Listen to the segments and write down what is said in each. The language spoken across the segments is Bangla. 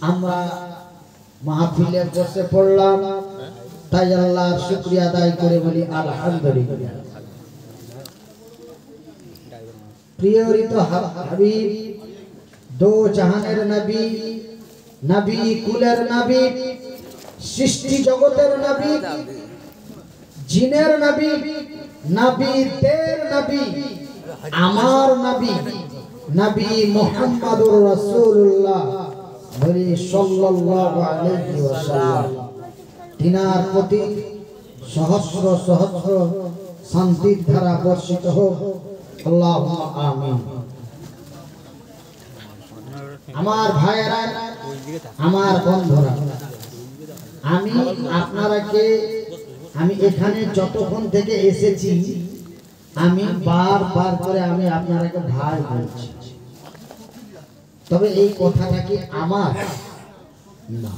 আমরা মাহফিলে বসে পড়লাম, তাই আল্লাহর শুকরিয়া আদায় করে বলি আলহামদুলিল্লাহ। প্রিয় হাবিব, দো জাহানের নবী, নবী কুলের নবী, সৃষ্টি জগতের নবী, জিনের নবী, নবীদের নবী, আমার নবী, নবী মুহাম্মদুর রাসূলুল্লাহ বলি সাল্লাল্লাহু আলাইহি ওয়াসাল্লাম। তিনার প্রতি সহস্র সহস্র শান্তির ধারা বর্ষিত হোক, আল্লাহুম্মা আমিন। আমার ভাইয়েরা, আমার বন্ধুরা, আমি এখানে যতক্ষণ থেকে এসেছি আমি বারবার করে আমি আপনারাকে ভাই বলছি, তবে এই কথাটা কি আমার না,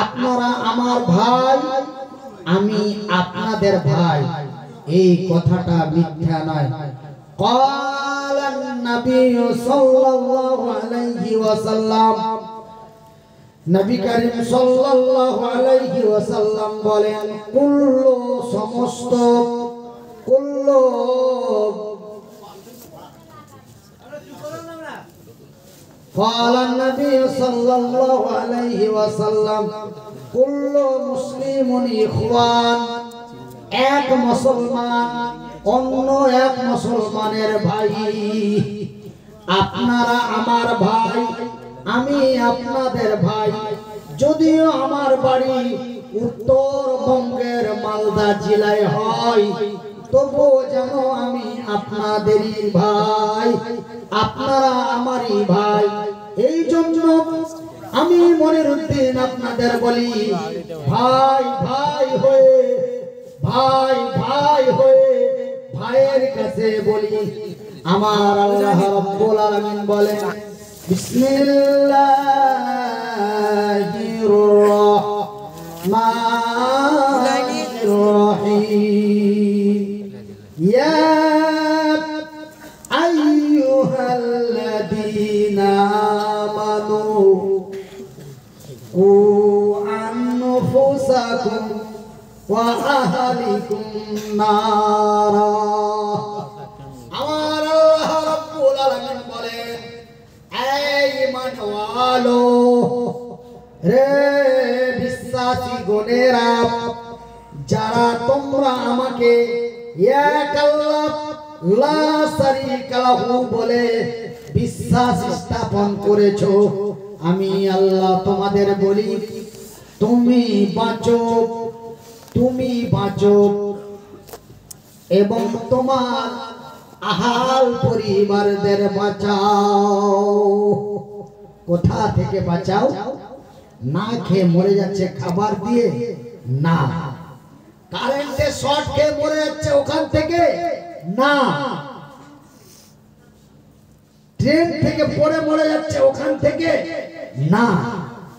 আপনারা আমার ভাই, আমি আপনাদের ভাই, এই কথাটা মিথ্যা নয়। ক্বালান নবী সাল্লাল্লাহু আলাইহি ওয়াসাল্লাম, নবী করিম সাল্লাল্লাহু আলাইহি ওয়াসাল্লাম বলেন, কুল্লু সমস্ত কুল্লু ক্বালান নবী সাল্লাল্লাহু আলাইহি ওয়াসাল্লাম, কুল্লু মুসলিমুন ইখওয়ান, এক মুসলমান অন্য এক মুসলমানের ভাই। আপনারা আমার ভাই, আমি আপনাদের ভাই। যদিও আমার বাড়ি উত্তরবঙ্গের মালদা জেলায় হয়, তবুও যেন আমি আপনাদেরই ভাই, আপনারা আমারই ভাই। এই জন্য আমি মনিরউদ্দিন আপনাদের বলি ভাই ভাই হয়ে, ভাই ভাই হয়ে, ভাইয়ের কাছে বলি। আমার আল্লাহ রাব্বুল আলামিন বলেন, বিসমিল্লাহির রহমানির রহিম, ইয়া আইয়ুহাল্লাযীনা আমানু কু আনফুসাকুম ওয়া আহলিকুম নারা। আমার আল্লাহ রাব্বুল আলামিন বলেন, এই ঈমানওয়ালো রে বিশ্বাসী গণেরা, যারা তোমরা আমাকে এক আল্লাহ লা শারীকা লাহু বলে বিশ্বাস স্থাপন করেছো, আমি আল্লাহ তোমাদের বলি তুমি বাঁচো, তুমি বাঁচো এবং তোমার আহাল পরিবারদের বাঁচাও। কোথা থেকে বাঁচাও? না খেয়ে মরে যাচ্ছে খাবার দিয়ে না, কারেন্টে শর্ট খেয়ে মরে যাচ্ছে ওখান থেকে না, ট্রেন থেকে পড়ে মরে যাচ্ছে ওখান থেকে না,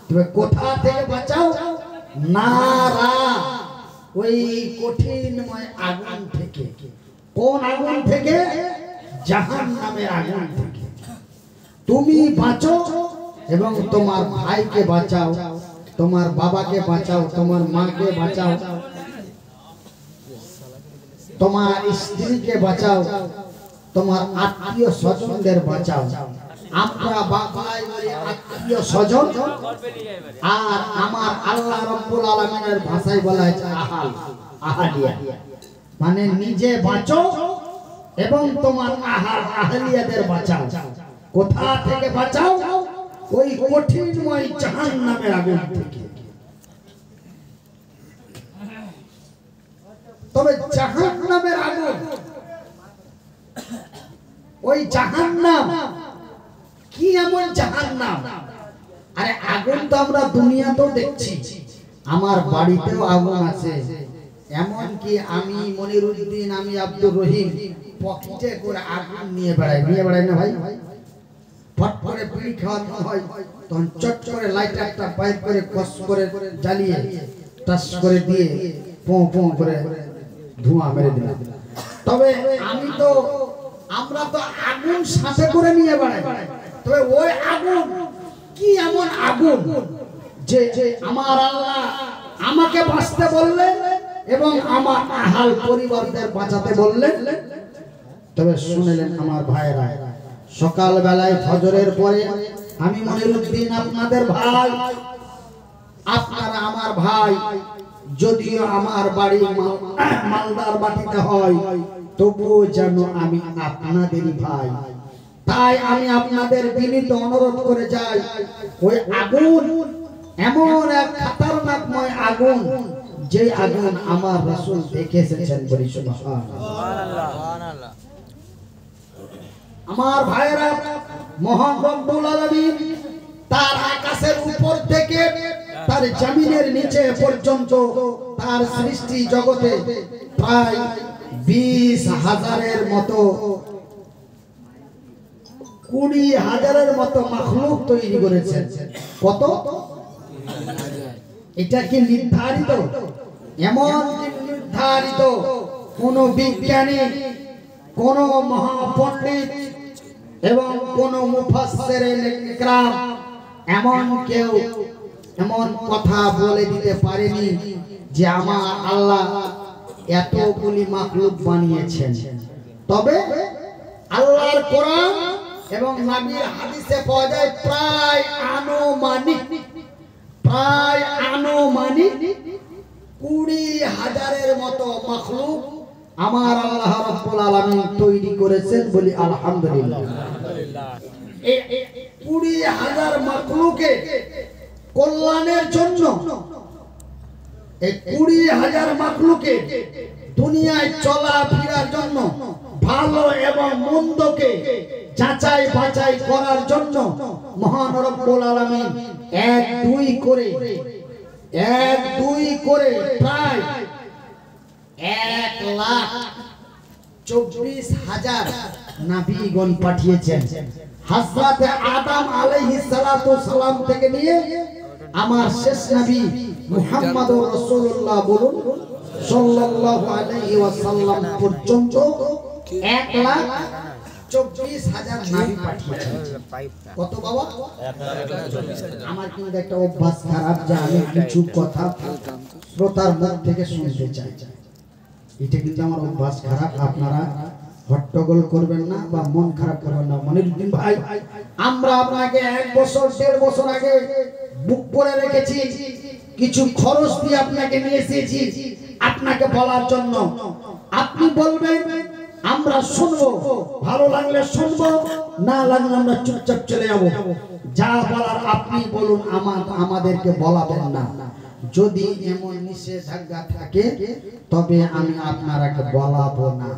তুমি কোথা থেকে বাঁচাও? নারা, ওই কঠিনময় আগুন থেকে। কোন আগুন থেকে? জাহান্নামের আগুন থেকে। তুমি বাঁচো এবং তোমার ভাইকে বাঁচাও, তোমার বাবাকে বাঁচাও, তোমার মাকে বাঁচাও, তোমার স্ত্রীকে বাঁচাও, তোমার আত্মীয় স্বজনদের বাঁচাও। আমরা বাবাই বলি আত্মীয় স্বজন, আর আমার আল্লাহ রাব্বুল আলামিনের ভাষায় বলা হয়েছে আহাল, আহালিয়া, মানে নিজে বাঁচো এবং তোমার আহাল আহলিয়াদের বাঁচাও। কোথা থেকে বাঁচাও? ওই কঠিনময় জাহান্নামের আগুন থেকে। তবে জাহান্নামের আগুন, ওই জাহান্নাম কি এমন জাহান্নাম? আরে আগুন তো আমরা দুনিয়াতেও দেখছি, আমার বাড়িতেও আগুন আছে। এমন কি আমি মনিরউদ্দিন, আমি আব্দুর রহিম পকেটে করে আগুন নিয়ে বেড়াই না ভাই? ফট করে বিড়ি খাওয়ানো হয়, তখন চট করে লাইটারটা বাইর করে কস করে জ্বালিয়ে টাস করে দিয়ে পো পো করে ধোঁয়া মেরে দিলাম। তবে আমরা তো আগুন সাথে করে নিয়ে বেড়াই, তবে ওই আগুন কি এমন আগুন যে আমার আল্লাহ আমাকে বাঁচতে বললেন এবং আমার আহাল পরিবারদের বাঁচাতে বললেন। তবে শুনলেন আমার ভাইরা, সকাল বেলায় ফজরের পরে আমি মনিরউদ্দিন আপনাদের ভাই, আপনারা আমার ভাই, যদিও আমার বাড়ি মালদার বাটিতে হয়, তবুও যেন আমি আপনাদেরই ভাই। তাই আমি আপনাদের বিনীত অনুরোধ করে যাই, ওই আগুন এমন এক খতরনাকময় আগুন, যে আগুন আমার রাসূল দেখে এসেছেন। বলি সুবহানাল্লাহ। আমার ভাইরা, মহান রব্বুল আলামিন তার আকাশের উপর থেকে তার জমিনের নিচে পর্যন্ত তার সৃষ্টি জগতে প্রায় 20,000-এর মতো 20,000-এর মতো মাখলুক তৈরি করেছেন। কত? এটা কি নির্ধারিত? এমন নির্ধারিত কোন বিজ্ঞানী, কোন মহাপণ্ডিত এবং কোন মুফাসসিরে ইকরাম এমন কেউ এমন কথা বলে দিতে পারেনি যে আমার আল্লাহ এতগুলি মাখলুক বানিয়েছেন। তবে আল্লাহর কোরআন এবং নবীর হাদিসে পাওয়া যায় প্রায় আনুমানিক 20,000-এর মতো মাখলুক আমার আল্লাহ রাব্বুল আলামিন তৈরি করেছেন। বলি আলহামদুলিল্লাহ। এই 20,000 মাখলুকে কল্যাণের জন্য, এই 20,000 মাখলুকে দুনিয়ায় চলাফেরার জন্য, ভালো এবং মন্দকে যাচাই বাছাই করার জন্য মহান রব্বুল আলামিন 1-2 করে প্রায় 1,24,000 নবীগণ পাঠিয়েছেন। হযরত আদম আলাইহিস সালাতু সালাম থেকে নিয়ে আমার শেষ নবী মুহাম্মদুর রাসূলুল্লাহ বলুন সাল্লাল্লাহু আলাইহি ওয়াসাল্লাম পর্যন্ত 1,24,000 নবী পাঠিয়েছেন। কত বাবা? আমার কিন্তু একটা অভ্যাস খারাপ যে আমি কিছু কথা শ্রোতার মুখ থেকে শুনতে চাই। এটা কিন্তু আমার অভ্যাস খারাপ। আপনারা হট্টগোল করবেন না বা মন খারাপ করবেন না। মনিরউদ্দিন ভাই, আমরা আপনাকে 1 বছর 1.5 বছর আগে বুক করে রেখেছি, কিছু খরচ দিয়ে আপনাকে নিয়ে এসেছি আপনাকে বলার জন্য। আপনি বলবেন, আমরা শুনবো, ভালো লাগলে শুনবো, না লাগলে আমরা চুপচাপ চলে যাব। যা বলার আপনি বলুন, আমাদেরকে বলাবেন না। যদি এমন নিষেধাজ্ঞা থাকে তবে আমি আপনারাকে বলাবো না।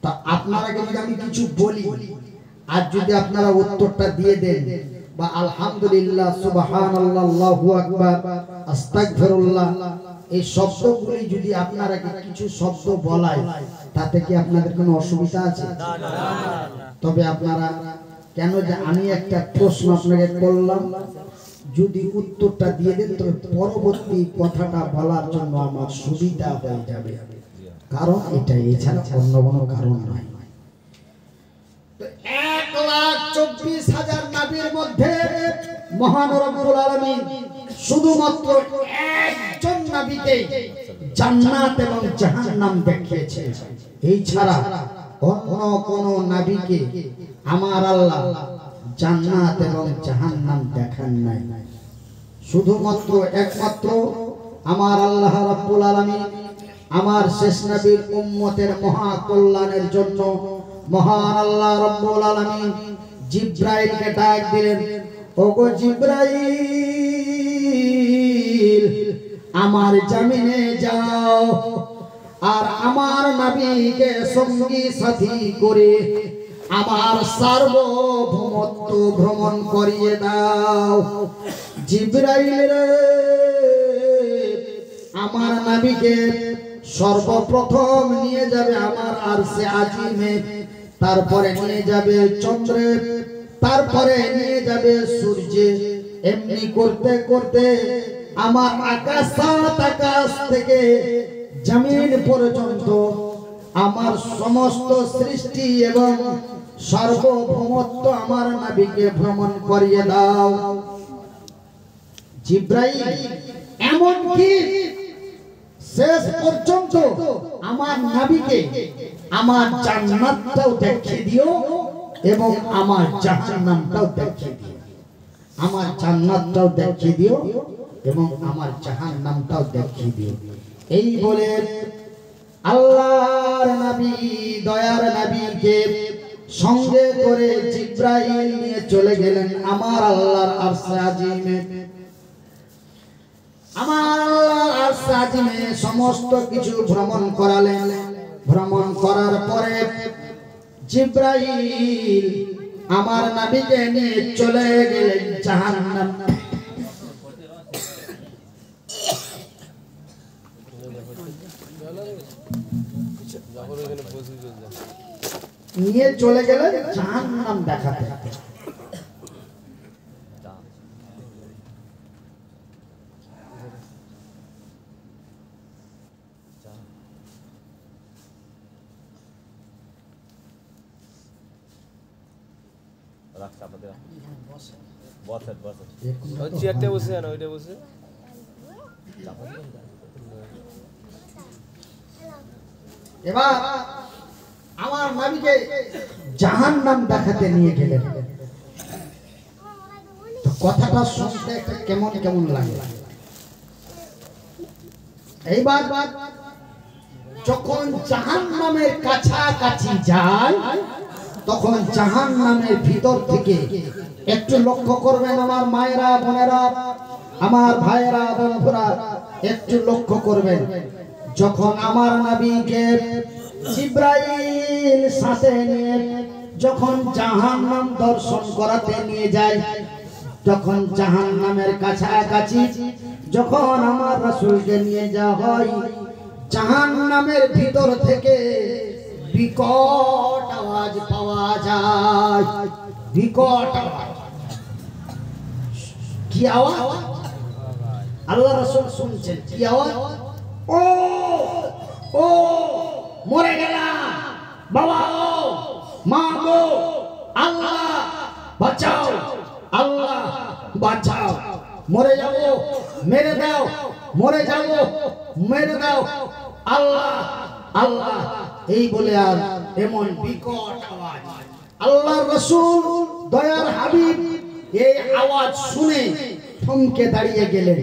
তা আপনারাকে যদি আমি কিছু বলি আর যদি আপনারা উত্তরটা দিয়ে দেন বা আলহামদুলিল্লাহ, সুবহানাল্লাহ, আল্লাহু আকবার, আস্তাগফিরুল্লাহ, এই শব্দগুলি যদি আপনারা কিছু শব্দ বলায়, তাতে কি আপনাদের কোনো অসুবিধা আছে? তবে আপনারা কেন, যে আমি একটা প্রশ্ন আপনাকে করলাম, যদি উত্তরটা দিয়ে দেন তবে পরবর্তী কথাটা বলার জন্য আমার সুবিধা হয়ে যাবে। কারণ এটা, এছাড়া অন্য কোনো কারণ নয়। 1,24,000 নবীর মধ্যে মহান রব্বুল আলামিন শুধুমাত্র একজন নবীকে জান্নাত এবং জাহান্নাম দেখিয়েছেন। এই ছাড়া অন্য কোন নবীকে আমার আল্লাহ জান্নাত এবং জাহান্নাম দেখান নাই। শুধুমাত্র একমাত্র আমার আল্লাহ রাব্বুল আলামিন আমার শেষ নবীর উম্মতের মহা কল্যাণের জন্য মহান আল্লাহ রাব্বুল আলামিন জিবরাইলকে ডাক দিলেন, ওগো জিবরাইল, আমার জমিনে যাও আর আমার নবীকে সঙ্গী সাথী করে আমার সার্বভৌমত্ব ভ্রমণ করিয়ে দাও। জিবরাইল রে, আমার নবীকে সর্বপ্রথম নিয়ে যাবে আমার আরশে আজিমে, তারপরে নিয়ে যাবে চন্দ্রে, তারপরে নিয়ে যাবে সূর্যে। এমনি করতে করতে আমার আকাশ থেকে জমিন পর্যন্ত আমার সমস্ত সৃষ্টি এবং সার্বভৌমত্ব আমার নবীকে ভ্রমণ করিয়ে দাও। জিব্রাইল এমন কি শেষ পর্যন্ত আমার নবীকে আমার জান্নাতটাও দেখিয়ে দিও এবং আমার জাহান্নামটাও দেখিয়ে দিও। আমার জান্নাতটাও দেখিয়ে দিও এবং আমার জাহান্নামটাও দেখিয়ে দিও। এই বলে আল্লাহর নবী দয়ার নবীকে সঙ্গে করে জিব্রাইল নিয়ে চলে গেলেন আমার আল্লাহর আরশে আজিমে। আমার আল্লাহর আরশে আজিমে সমস্ত কিছু ভ্রমণ করালেন। ভ্রমণ করার পরে জিব্রাইল আমার নবীকে নিয়ে চলে গেলেন জাহান্নাম। নিয়ে চলে গেলেন জাহান্নাম দেখাতে। এবার আমার নবীকে জাহান্নাম দেখাতে নিয়ে গেলেন। তো কথাটা শুনতে কেমন কেমন লাগে। এইবার যখন জাহান্নামের কাছাকাছি যায় তখন জাহান্নামের ভিতর থেকে একটু লক্ষ্য করবেন আমার মায়েরা বোনেরা, আমার ভাইয়েরা বন্ধুরা, একটু লক্ষ্য করবেন। যখন আমার নবীকে জিব্রাইল সাথে নিয়ে যখন জাহান্নাম দর্শন করাতে নিয়ে যায়, যখন জাহান্নামের কাছাকাছি যখন আমার রাসূলকে নিয়ে যাওয়া হয়, জাহান্নামের ভিতর থেকে বিকট আওয়াজ পাওয়া যায়। বিকট আওয়াজ। কি আওয়াজ? আল্লাহ রাসূল শুনছেন। কি আওয়াজ? ও ও মরে গেলাম বাবা, মা গো, আল্লাহ বাঁচাও, আল্লাহ বাঁচাও, মরে যাব, মেরে দাও, মরে যাব, মেরে দাও, আল্লাহ আল্লাহ, এই বলে আর এমন বিকট আওয়াজ। আল্লাহর রাসূল দয়ার হাবিব এই আওয়াজ শুনে থমকে দাঁড়িয়ে গেলেন।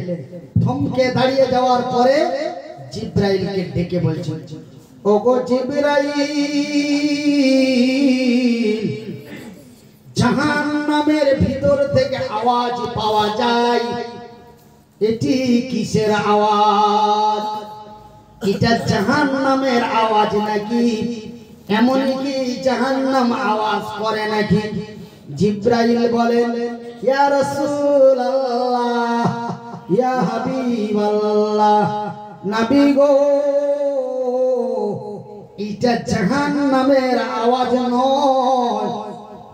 থমকে দাঁড়িয়ে যাওয়ার পরে জিব্রাইলকে ডেকে বলছেন, ওগো জিব্রাইল, জাহান্নামের ভিতর থেকে আওয়াজ পাওয়া যায়, এটি কিসের আওয়াজ? এটা জাহান্নামের আওয়াজ নাকি? এমন কি জাহান্নাম আওয়াজ করে নাকি? জিব্রাইল বলেন, ইয়া রাসূলুল্লাহ, ইয়া হাবিবাল্লাহ, নবী গো, এটা জাহান্নামের আওয়াজ নয়,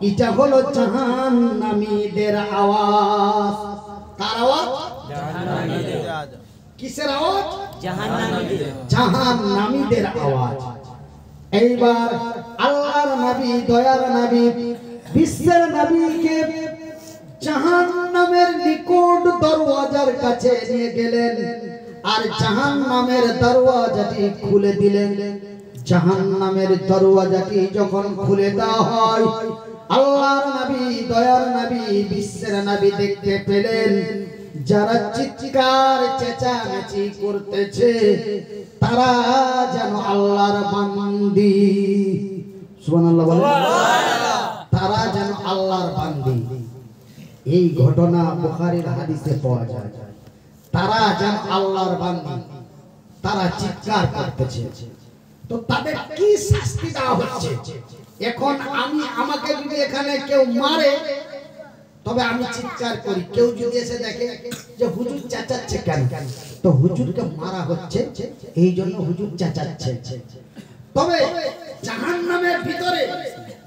এটা হলো জাহান্নামীদের আওয়াজ। কার আওয়াজ? জাহান্নামীদের। কিসের আওয়াজ? জাহান্নামীদের। জাহান্নামীদের আওয়াজ। এইবার আল্লাহর নবী দয়ার নবী বিশ্বের নবীকে জাহান্নামের নিকট দরওয়াজার কাছে নিয়ে গেলেন আর জাহান্নামের দরওয়াজাটি খুলে দিলেন। জাহান্নামের দরওয়াজাটি যখন খুলে দেওয়া হয়, আল্লাহর নবী দয়ার নবী বিশ্বের নবী দেখতে পেলেন যারা চিৎকার চেঁচামেচি করতেছে তারা যেন আল্লাহর বান্দি। সুবহানাল্লাহ বলেন। তারা যেন আল্লাহর বান্দি। এই ঘটনা বুখারীর হাদিসে পাওয়া যায়। তারা যেন আল্লাহর বান্দি, তারা চিৎকার করতেছে। তো তাদের কি শাস্তি দেওয়া হচ্ছে? এখন আমাকে যদি এখানে কেউ মারে তবে আমি চিৎকার করি, কেউ যদি এসে দেখে যে হুজুর চেঁচাচ্ছে কেন, তো হুজুরকে মারা হচ্ছে এই জন্য হুজুর চেঁচাচ্ছে। তবে জাহান্নামের ভিতরে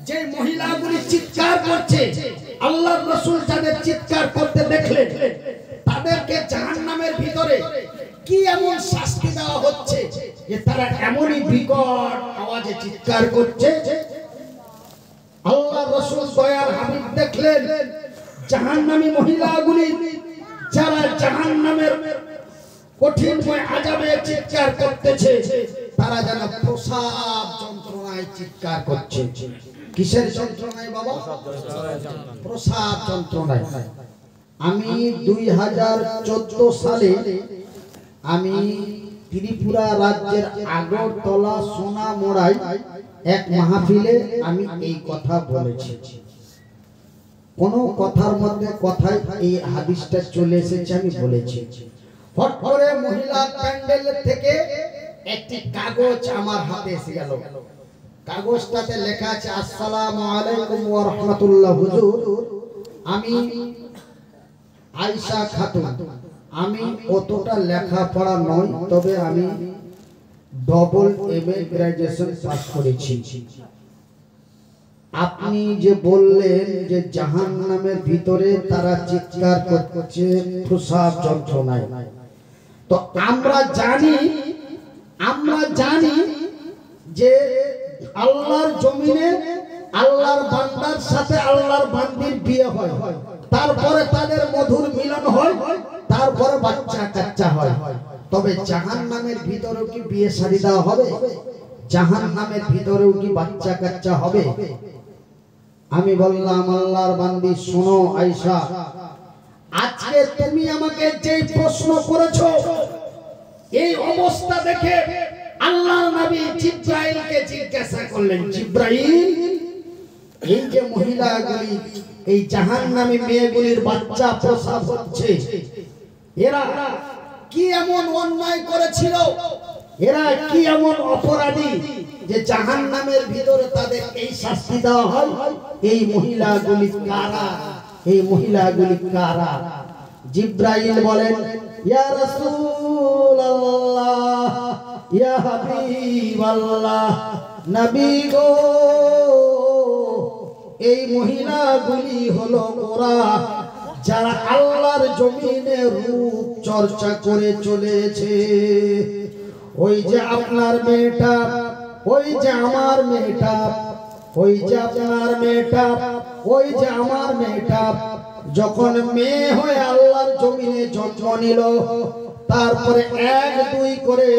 যে মহিলাগুলি চিৎকার করছে, আল্লাহর রাসূল যাদের চিৎকার করতে দেখলেন তাদেরকে জাহান্নামের ভিতরে কি এমন শাস্তি দেওয়া হচ্ছে যে তারা এমনই বিকট আওয়াজে চিৎকার করছে। আল্লাহ রাসূল দয়ার হাবিব দেখলেন জাহান্নামী মহিলাগুলি যারা জাহান্নামের কঠিনময় আযাবে চিৎকার করতেছে, তারা যেন প্রসাব যন্ত্রণায় চিৎকার করছে। কিসের যন্ত্রণায় বাবা? প্রসাব যন্ত্রণায়। আমি 2014 সালে আমি ত্রিপুরা রাজ্যের আগরতলা সোনামুড়ায় এক মাহফিলে আমি এই কথা বলেছি। কোন কথার মধ্যে কথায় এই হাদিসটা চলে এসেছে, আমি বলেছি। হঠাৎ করে মহিলা প্যান্ডেল থেকে একটি কাগজ আমার হাতে এসে গেল। কাগজটাতে লেখা আছে আসসালামু আলাইকুম ওয়া রাহমাতুল্লাহ হুজুর, আমি আয়েশা খাতুন। আমি অতটা লেখাপড়া নয়, তবে আমি ডবল এমএ গ্র্যাজুয়েশন পাস করেছি। আপনি যে বললেন যে জাহান্নামের ভিতরে তারা চিৎকার করছে প্রসাব যন্ত্রণায়, তো আমরা জানি যে আল্লাহর জমিনে আল্লাহর বান্দার সাথে আল্লাহর বান্দির বিয়ে হয়, তারপরে তাদের মধুর মিলন হয়, তারপরে বাচ্চা কাচ্চা হয়। তবে জাহান্নামের ভিতরেও কি বিয়ে শাদী দেওয়া হবে? জাহান্নামের ভিতরেও কি বাচ্চা কাচ্চা হবে? আমি বললাম আল্লাহর বান্দি শোনো আয়েশা, আজকে তুমি আমাকে যে প্রশ্ন করেছো, এই অবস্থা দেখে আল্লাহর নবী জিবরাইলকে জিজ্ঞাসা করলেন, জিবরাইল, এই যে মহিলাগুলি এই জাহান্নামী মেয়েগুলির বাচ্চা প্রসব হচ্ছে, এরা কি এমন অন্যায় করেছিল, এরা কি এমন অপরাধী যে জাহান্নামের ভিতরে তাদের এই শাস্তি দেওয়া হয়? এই মহিলাগুলি কারা? এই মহিলাগুলি কারা? জিবরাইল বলেন, ইয়া রাসূলুল্লাহ, ইয়া হাবিবাল্লাহ, নবী গো, এই মহিলাগুলি হলো ওরা যারা আল্লাহর জমিনে রূপ চর্চা করে চলেছে। ওই যে আপনার মেয়েটা, ওই যে আমার মেয়েটা, ওই যে আপনার মেয়েটা, ওই যে আমার মেয়েটা যখন মেয়ে হয়ে আল্লাহর জমিনে জন্ম নিল, তারপরে 1-2 করে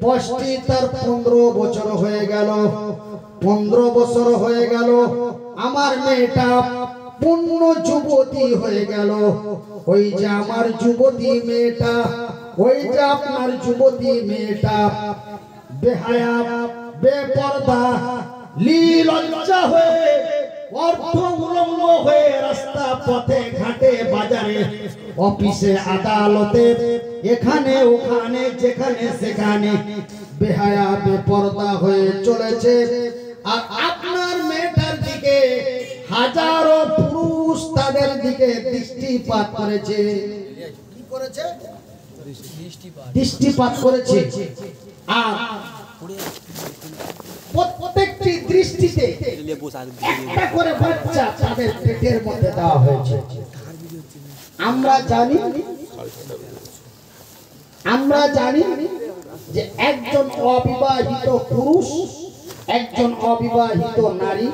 5টি তার 15 বছর হয়ে গেল। 15 বছর হয়ে গেল, আমার মেয়েটা পূর্ণ যুবতী হয়ে গেল। ওই যে আমার যুবতী মেয়েটা, ওই যে আপনার যুবতী মেয়েটা বেহায়া, বেপরদা, লীলজ্জা হয়ে, অর্থ উলঙ্গ হয়ে রাস্তা পথে ঘাটে বাজারে অফিসে আদালতে এখানে ওখানে যেখানে সেখানে বেহায়া বেপরদা হয়ে চলেছে। আর আপনার মেয়েটার দিকে হাজারো পুরুষ তাদের দিকে দৃষ্টিপাত করেছে। কি করেছে? দৃষ্টিপাত করেছে। আর প্রত্যেকটি দৃষ্টিতে একটা করে বাচ্চা তাদের পেটের মধ্যে দেওয়া হয়েছে। আমরা জানি যে একজন অবিবাহিত পুরুষ, একজন অবিবাহিত নারী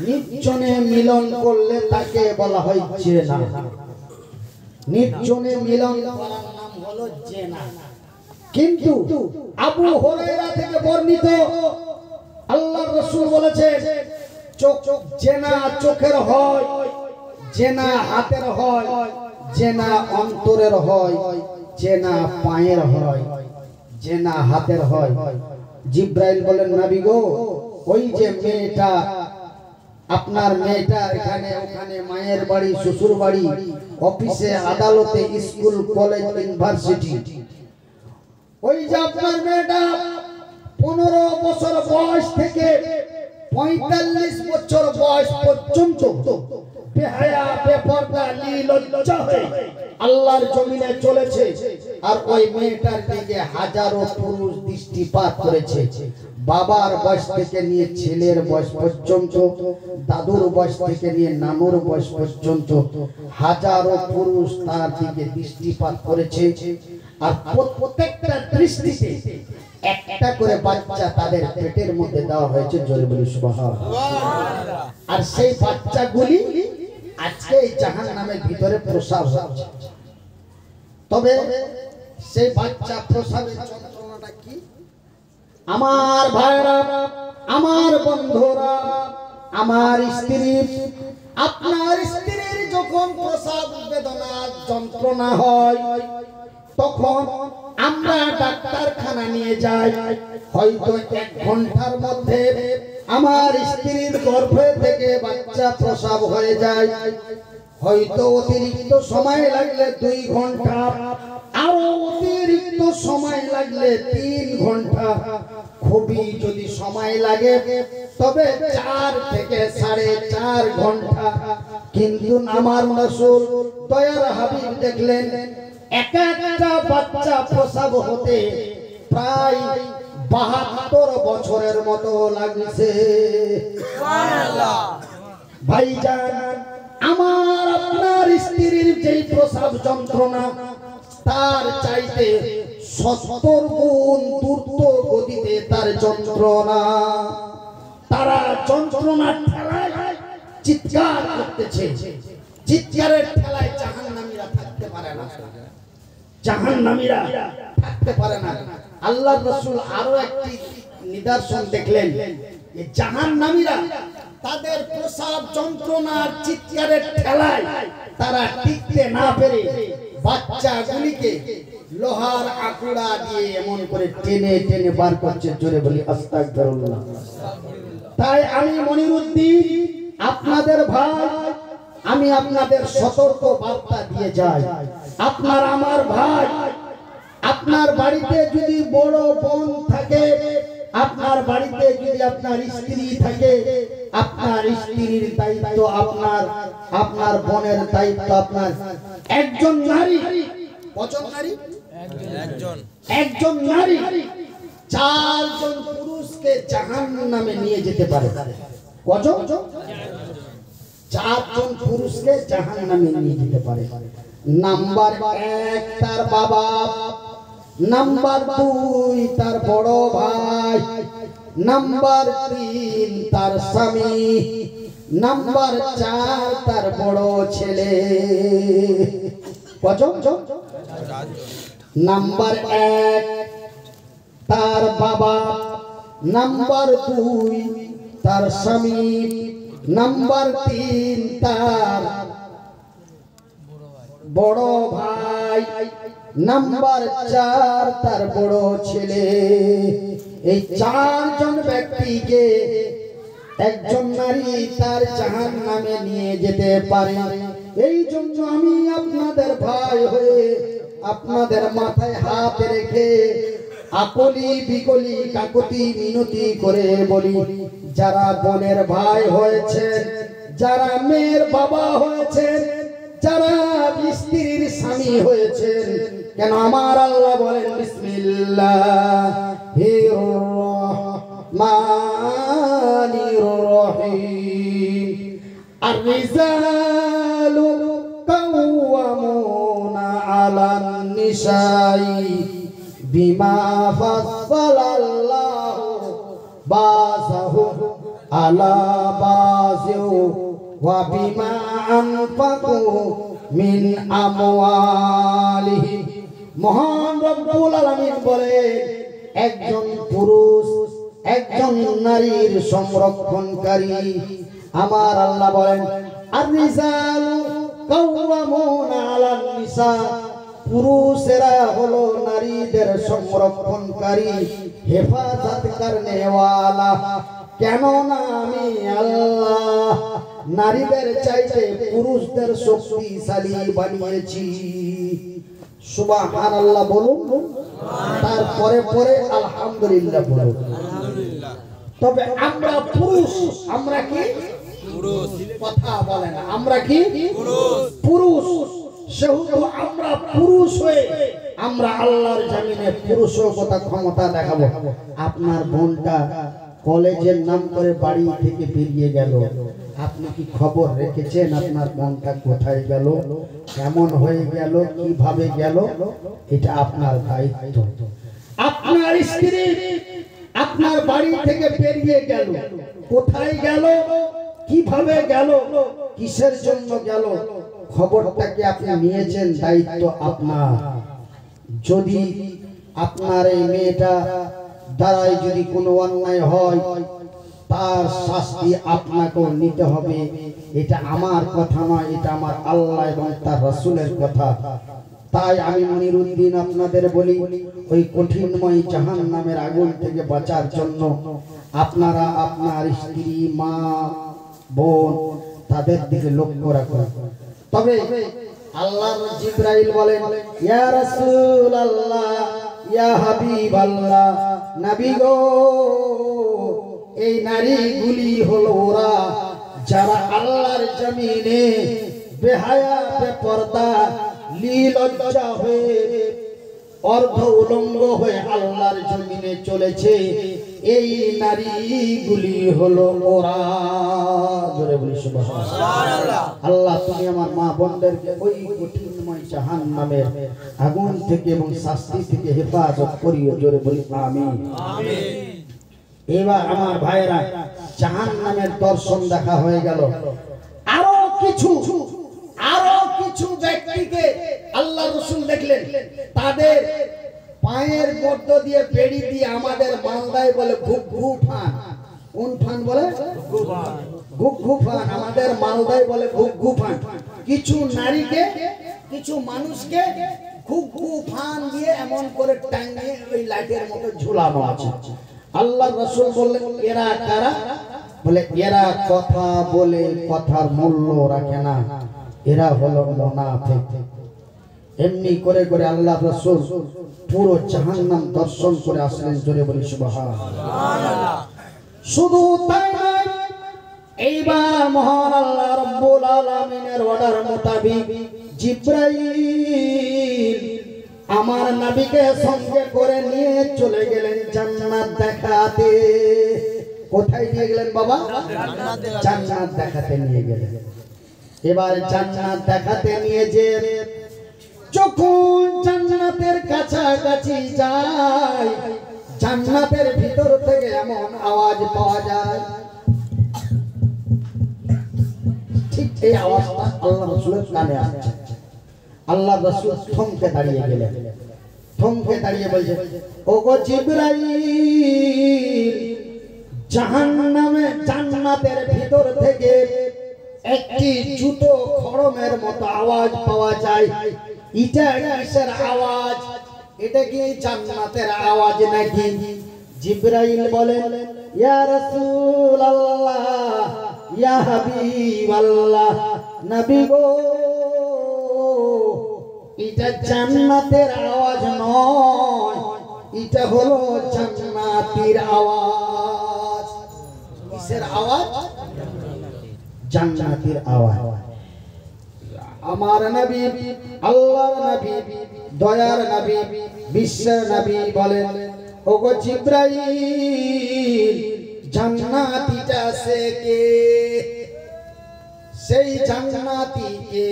নির্জনে মিলন করলে তাকে বলা হয় জেনা। নির্জনে মিলন করার নাম হলো জেনা। কিন্তু আবু হুরায়রা থেকে বর্ণিত, আল্লাহর রাসূল বলেছেন, জেনা চোখের হয়, জেনা হাতের হয়, জেনা অন্তরের হয়, জেনা পায়ের হয়, জেনা হাতের হয়। জিবরাইল বলেন, নবী গো, ওই যে মেয়েটা, আপনার মেয়েটা এখানে ওখানে মায়ের বাড়ি, শ্বশুর বাড়ি, অফিসে আদালতে, স্কুল কলেজ ইউনিভার্সিটি, ওই যে আপনার মেয়েটা 15 বছর বয়স থেকে 45 বছর বয়স পর্যন্ত বেহায়া বেপরদা লীলজ্জা হয়ে আল্লাহর জমিনে চলেছে। আর ওই মেয়েটার দিকে হাজারো পুরুষ দৃষ্টিপাত করেছে। বাবার বয়স থেকে নিয়ে ছেলের বয়স পর্যন্ত, দাদুর বয়স থেকে নিয়ে নানুর বয়স পর্যন্ত হাজারো পুরুষ তার দিকে দৃষ্টিপাত করেছে। আর প্রত্যেকটা দৃষ্টিতে একটা করে বাচ্চা তাদের পেটের মধ্যে দেওয়া হয়েছে। জোরে বলি সুবহানাল্লাহ। আর সেই বাচ্চাগুলি আজকে জাহান্নামের ভিতরে প্রসব হচ্ছে। তবে সেই বাচ্চা প্রসবের যন্ত্রণাটা কি? আমার ভাইরা, আমার বন্ধুরা, আমার স্ত্রী, আপনার স্ত্রীর যখন প্রসব বেদনা যন্ত্রণা হয় তখন আমরা ডাক্তারখানা নিয়ে যাই। হয়তো 1 ঘন্টার মধ্যে আমার স্ত্রীর গর্ভে থেকে বাচ্চা প্রসব হয়ে যায়। হয়তো অতিরিক্ত সময় লাগলে 2 ঘন্টা, আরো অতিরিক্ত সময় লাগলে 3 ঘন্টা, খুবই যদি সময় লাগে তবে 4 থেকে 4.5 ঘন্টা। কিন্তু আমার রাসূল দয়ার হাবিব দেখলেন একটা বাচ্চা প্রসব হতে প্রায় 72 বছরের মতো লাগছে। সুবহানাল্লাহ। ভাইজান, আমার আপনার স্ত্রীর যেই প্রসব যন্ত্রণা তার চাইতে 70 গুণ দ্রুত গতিতে তার যন্ত্রণা। তারা যন্ত্রণার ঠেলায় চিৎকার করতেছে। চিৎকারের ঠেলায় জাহান্নামীরা থাকতে পারে না, জাহান্নামীরা থাকতে পারে না। আল্লাহর রাসূল আরো একটি নিদর্শন দেখলেন যে জাহান্নামীরা তাদের প্রসব যন্ত্রণার চিৎকারের ঠেলায় তারা টিকতে না পেরে বাচ্চাগুলিকে লোহার আকুড়া দিয়ে এমন করে টেনে টেনে বার করছে। জোরে বলি আস্তাগফিরুল্লাহ। তাই আমি মনিরউদ্দিন আপনাদের ভাই, আমি আপনাদের সতর্ক বার্তা দিয়ে যাই। আপনার আমার ভাই, আপনার বাড়িতে যদি বড় বোন থাকে, আপনার বাড়িতে যদি আপনার স্ত্রী থাকে, আপনার স্ত্রীর দায়িত্ব আপনার, আপনার বোনের দায়িত্ব আপনার। একজন নারী, কজন নারী? একজন নারী 4 জন পুরুষকে জাহান্নামে নিয়ে যেতে পারে। কজন? 4 জন পুরুষকে জাহান্নামে নিয়ে যেতে পারে। নাম্বার 1 তার বাবা, নাম্বার 2 তার বড় ভাই, নাম্বার 3 তার স্বামী, নাম্বার 4 তার বড় ছেলে। কজন? নাম্বার 1 তার বাবা, নাম্বার 2 তার স্বামী, নাম্বার 3 তার বড় ভাই, নাম্বার 4 তার বড় ছেলে। এই 4 জন ব্যক্তিকে একজন নারী তার জাহান্নামে নিয়ে যেতে পারে। এই জন্য আমি আপনাদের ভাই হয়ে আপনাদের মাথায় হাত রেখে আকলি বিকলি কাকতি মিনতি করে বলি, যারা বোনের ভাই হয়েছেন, যারা মেয়ের বাবা হয়েছেন, যারা স্ত্রীর স্বামী হয়েছেন, কেন আমার আল্লাহ বলেন বিসমিল্লাহির রহমানির রহিম, আর-রিজালু কাওয়ামুনা আলান নিসাই বিমা ফাসালাল্লাহু বাযাহুম আলা বাযিউ ওয়া বিমা আনফাকু মিন আমওয়ালিহিম। মহান রব্বুল আলামিন বলেন, একজন পুরুষ একজন নারীর সংরক্ষণকারী। আমার আল্লাহ বলেন, আর-রিজালু কাওয়ামুনা আলান নিসা, পুরুষেরা হলো নারীদের সংরক্ষণকারী, হেফাজত করনে ওয়ালা। কেননা আমি আল্লাহ নারীদের চাইতে পুরুষদের শক্তিশালী বানিয়েছি। সুবহানাল্লাহ বলুন, তারপরে পরে আলহামদুলিল্লাহ বলুন। তবে আমরা পুরুষ, আমরা কি পুরুষ? কথা বলেন, আমরা কি পুরুষ? পুরুষ সেহেতু আমরা পুরুষ হয়ে আমরা আল্লাহর জমিনে পুরুষতা ক্ষমতা দেখাবো। আপনার বোনটা কলেজের নাম করে বাড়ি থেকে বেরিয়ে গেল, আপনি কি খবর রেখেছেন আপনার বোনটা কোথায় গেল, কেমন হয়ে গেল, কিভাবে গেল? এটা আপনার দায়িত্ব। আপনার স্ত্রী আপনার বাড়ি থেকে বেরিয়ে গেল, কোথায় গেল, কিভাবে গেল, কিসের জন্য গেল, খবরটাকে আপনি নিয়েছেন, দায়িত্ব আপনার। যদি আপনার এই মেয়েটা দ্বারাই যদি কোনো অন্যায় হয়, তার শাস্তি আপনাকেও নিতে হবে। এটা আমার কথা নয়, এটা আমার আল্লাহ এবং তার রাসূলের কথা। তাই আমি মনিরুদ্দিন আপনাদের বলি, ওই কঠিনময় জাহান্নামের আগুন থেকে বাঁচার জন্য আপনারা আপনার স্ত্রী, মা, বোন তাদের দিকে লক্ষ্য রাখুন। তবে আল্লাহর জিবরাইল বলেন, ইয়া রাসূলুল্লাহ, ইয়া হাবিবাল্লাহ, নবী গো, এই নারীগুলি হলো ওরা যারা আল্লাহর জমিনে বেহায়া, বেপরদা, লীলজ্জা হয়ে, অর্ধ উলঙ্গ হয়ে আল্লাহর জমিনে চলেছে। এই নারীগুলি হলো ওরা। জোরে বলি সুবহানাল্লাহ। আল্লাহ তুমি আমার মা বোনদেরকে ওই কঠিনময় জাহান্নামের আগুন থেকে এবং শাস্তি থেকে হেফাজত করিও। জোরে বলি আমিন। এবার আমার ভাইরা, জাহান্নামের দর্শন দেখা হয়ে গেল। আরো কিছু ব্যক্তিকে আল্লাহ রাসূল দেখলেন, তাদের পায়ের মধ্য দিয়ে বেড়ি দিয়ে আমাদের বাংলায় বলে ঘুঘু ফান। কোন ফান বলে? ঘুঘু ফান। আমাদের মালদায় বলে ঘুঘু ফান। কিছু নারীকে, কিছু মানুষকে ঘুঘু ফান দিয়ে এমন করে টাঙিয়ে ওই লাইটের মতো ঝুলানো আছে। আল্লাহ রাসূল বললেন, এরা কারা? বলে এরা কথা বলে কথার মূল্য রাখে না, এরা হলো মুনাফিক। এমনি করে করে আল্লাহ রাসূল পুরো জাহান্নাম দর্শন করে আসলেন। জোরে বলি সুবহানাল্লাহ। শুধু তাই নয়, এইবার মহান আল্লাহ রাব্বুল আলামিনের অর্ডার মোতাবেক জিবরাইল আমার নবীকে সঙ্গে করে নিয়ে চলে গেলেন জান্নাত দেখাতে। কোথায় নিয়ে গেলেন বাবা? জান্নাত দেখাতে নিয়ে গেলেন। এবার জান্নাত দেখাতে নিয়ে যে যখন জান্নাতের কাছাকাছি যায়, জান্নাতের ভিতর থেকে এমন আওয়াজ পাওয়া যায়, ঠিক এই আওয়াজটা আল্লাহ রাসূলের কানে আসছে। আল্লাহ রাসূল থমকে দাঁড়িয়ে গেলেন। থমকে দাঁড়িয়ে বলছেন, ওগো জিবরাইল, জাহান্নামে জান্নাতের ভিতর থেকে একটি জুতো খড়মের মতো আওয়াজ পাওয়া যায়। এটা কিসের আওয়াজ? এটা কি জান্নাতের আওয়াজ নাকি? জিবরাইল বলেন, ইয়া রাসূলুল্লাহ, ইয়া হাবিবাল্লাহ, নবী গো, এটা জান্নাতের আওয়াজ নয়, এটা হলো জান্নাতীর আওয়াজ। কিসের আওয়াজ? জান্নাতীর আওয়াজ। আমার নবী, আল্লাহর নবী, দয়ার নবী, বিশ্বের নবী বলেন, ওগো জিবরাইল, জান্নাতীটা সে কে? সেই জান্নাতি কে?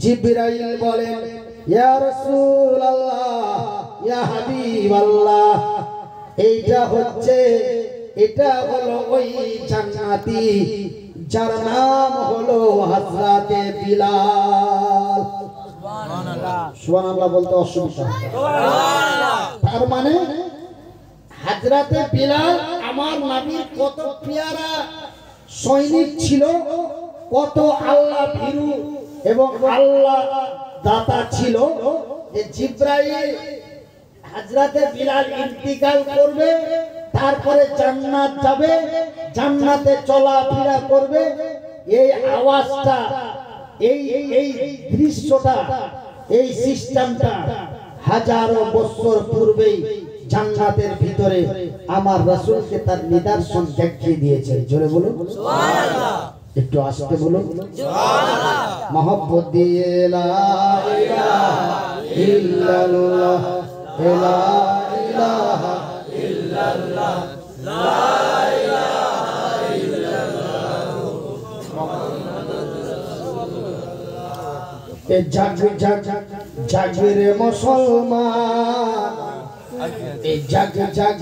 জিবরাইল বলেন, ইয়া রাসূলুল্লাহ, ইয়া হাবিবাল্লাহ, এটা হলো ওই জান্নাতি যার নাম হলো হযরতে বিলাল। সুবহানাল্লাহ। সুবহানাল্লাহ বলতে অসুবিধা। সুবহানাল্লাহ। তার মানে হযরতে বিলাল আমার নবীর কত পেয়ারা সৈনিক ছিল, কত আল্লাহ ভীরু এবং আল্লাহ দাতা ছিল। যে জিবরাইল হযরতে বিলাল ইন্তিকাল করবে, তারপরে জান্নাত যাবে, জান্নাতে চলাফেরা করবে, এই আওয়াজটা, এই দৃশ্যটা, এই সিস্টেমটা হাজারো বছর পূর্বেই জান্নাতের ভিতরে আমার রাসূলকে তার নিদর্শন দেখিয়ে দিয়েছে। জোরে বলুন সুবহানাল্লাহ। একটু আসতে বলুন সুবহানাল্লাহ। মহব্বত দিয়ে লা ইলাহা ইল্লাল্লাহ লা ইলাহা ইল্লাল্লাহ লা ইলাহা ইল্লাল্লাহ মুহাম্মাদুর রাসূলুল্লাহ। এ জাগ জাগ জাগরে মুসলমান, এ জাগ জাগ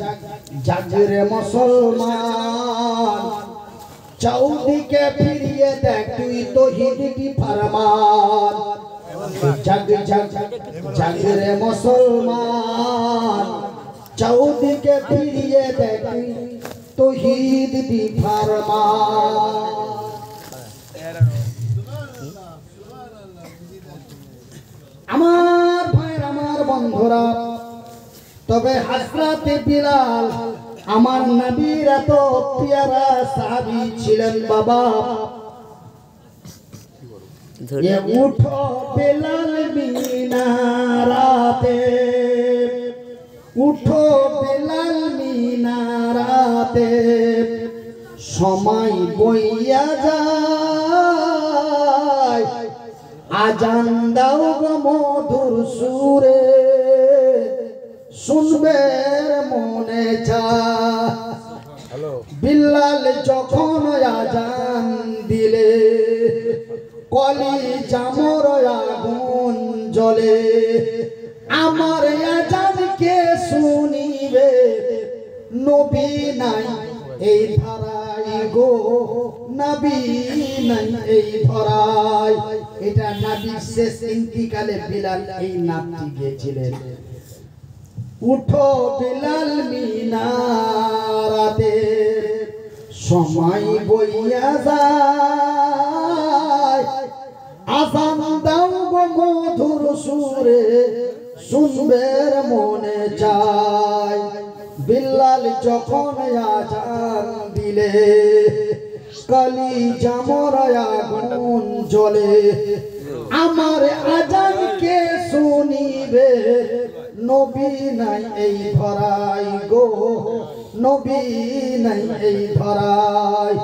জাগরে মুসলমান, চৌদিকে ফিরিয়ে দেখ তুই তৌহিদি ফরমান। জাগ জাগ জাগরে মুসলমান, চৌদিকে ফিরিয়ে দেখ তুই তৌহিদি ফরমান। আমার ভাইয়ের আমার বন্ধুরা, তবে হযরতে বিলাল আমার নবীর এত পেয়ারা সাহাবী ছিলেন বাবা। ये उठो बिलाल मीनाराते, उठो बिलाल मीनाराते, समय বইয়া যায় আজান দাও গো মধুর সুরে, শুনবে মনে চায়। বিল্লাল যখন আজান দিলে কলিজা মোর আগুন জ্বলে, আমার আজান কে শুনিবে, নবী নাই এই ধরাই গো, নবী নাই এই ধরাই। এটা নবীর শেষ ইন্তিকালে বিলাল এই নামটি গেয়েছিলেন। উঠো বিলাল মিনারাতে, সময় বইয়া যায় আজান দাও গো মধুর সুরে, শুনবে মনে চায়। বিল্লাল যখন আজান দিলে কলিজা মোর আগুন জ্বলে, আমার আজান কে শুনিবে, নবী নাই এই ধরাই গো, নবী নাই এই ধরাই।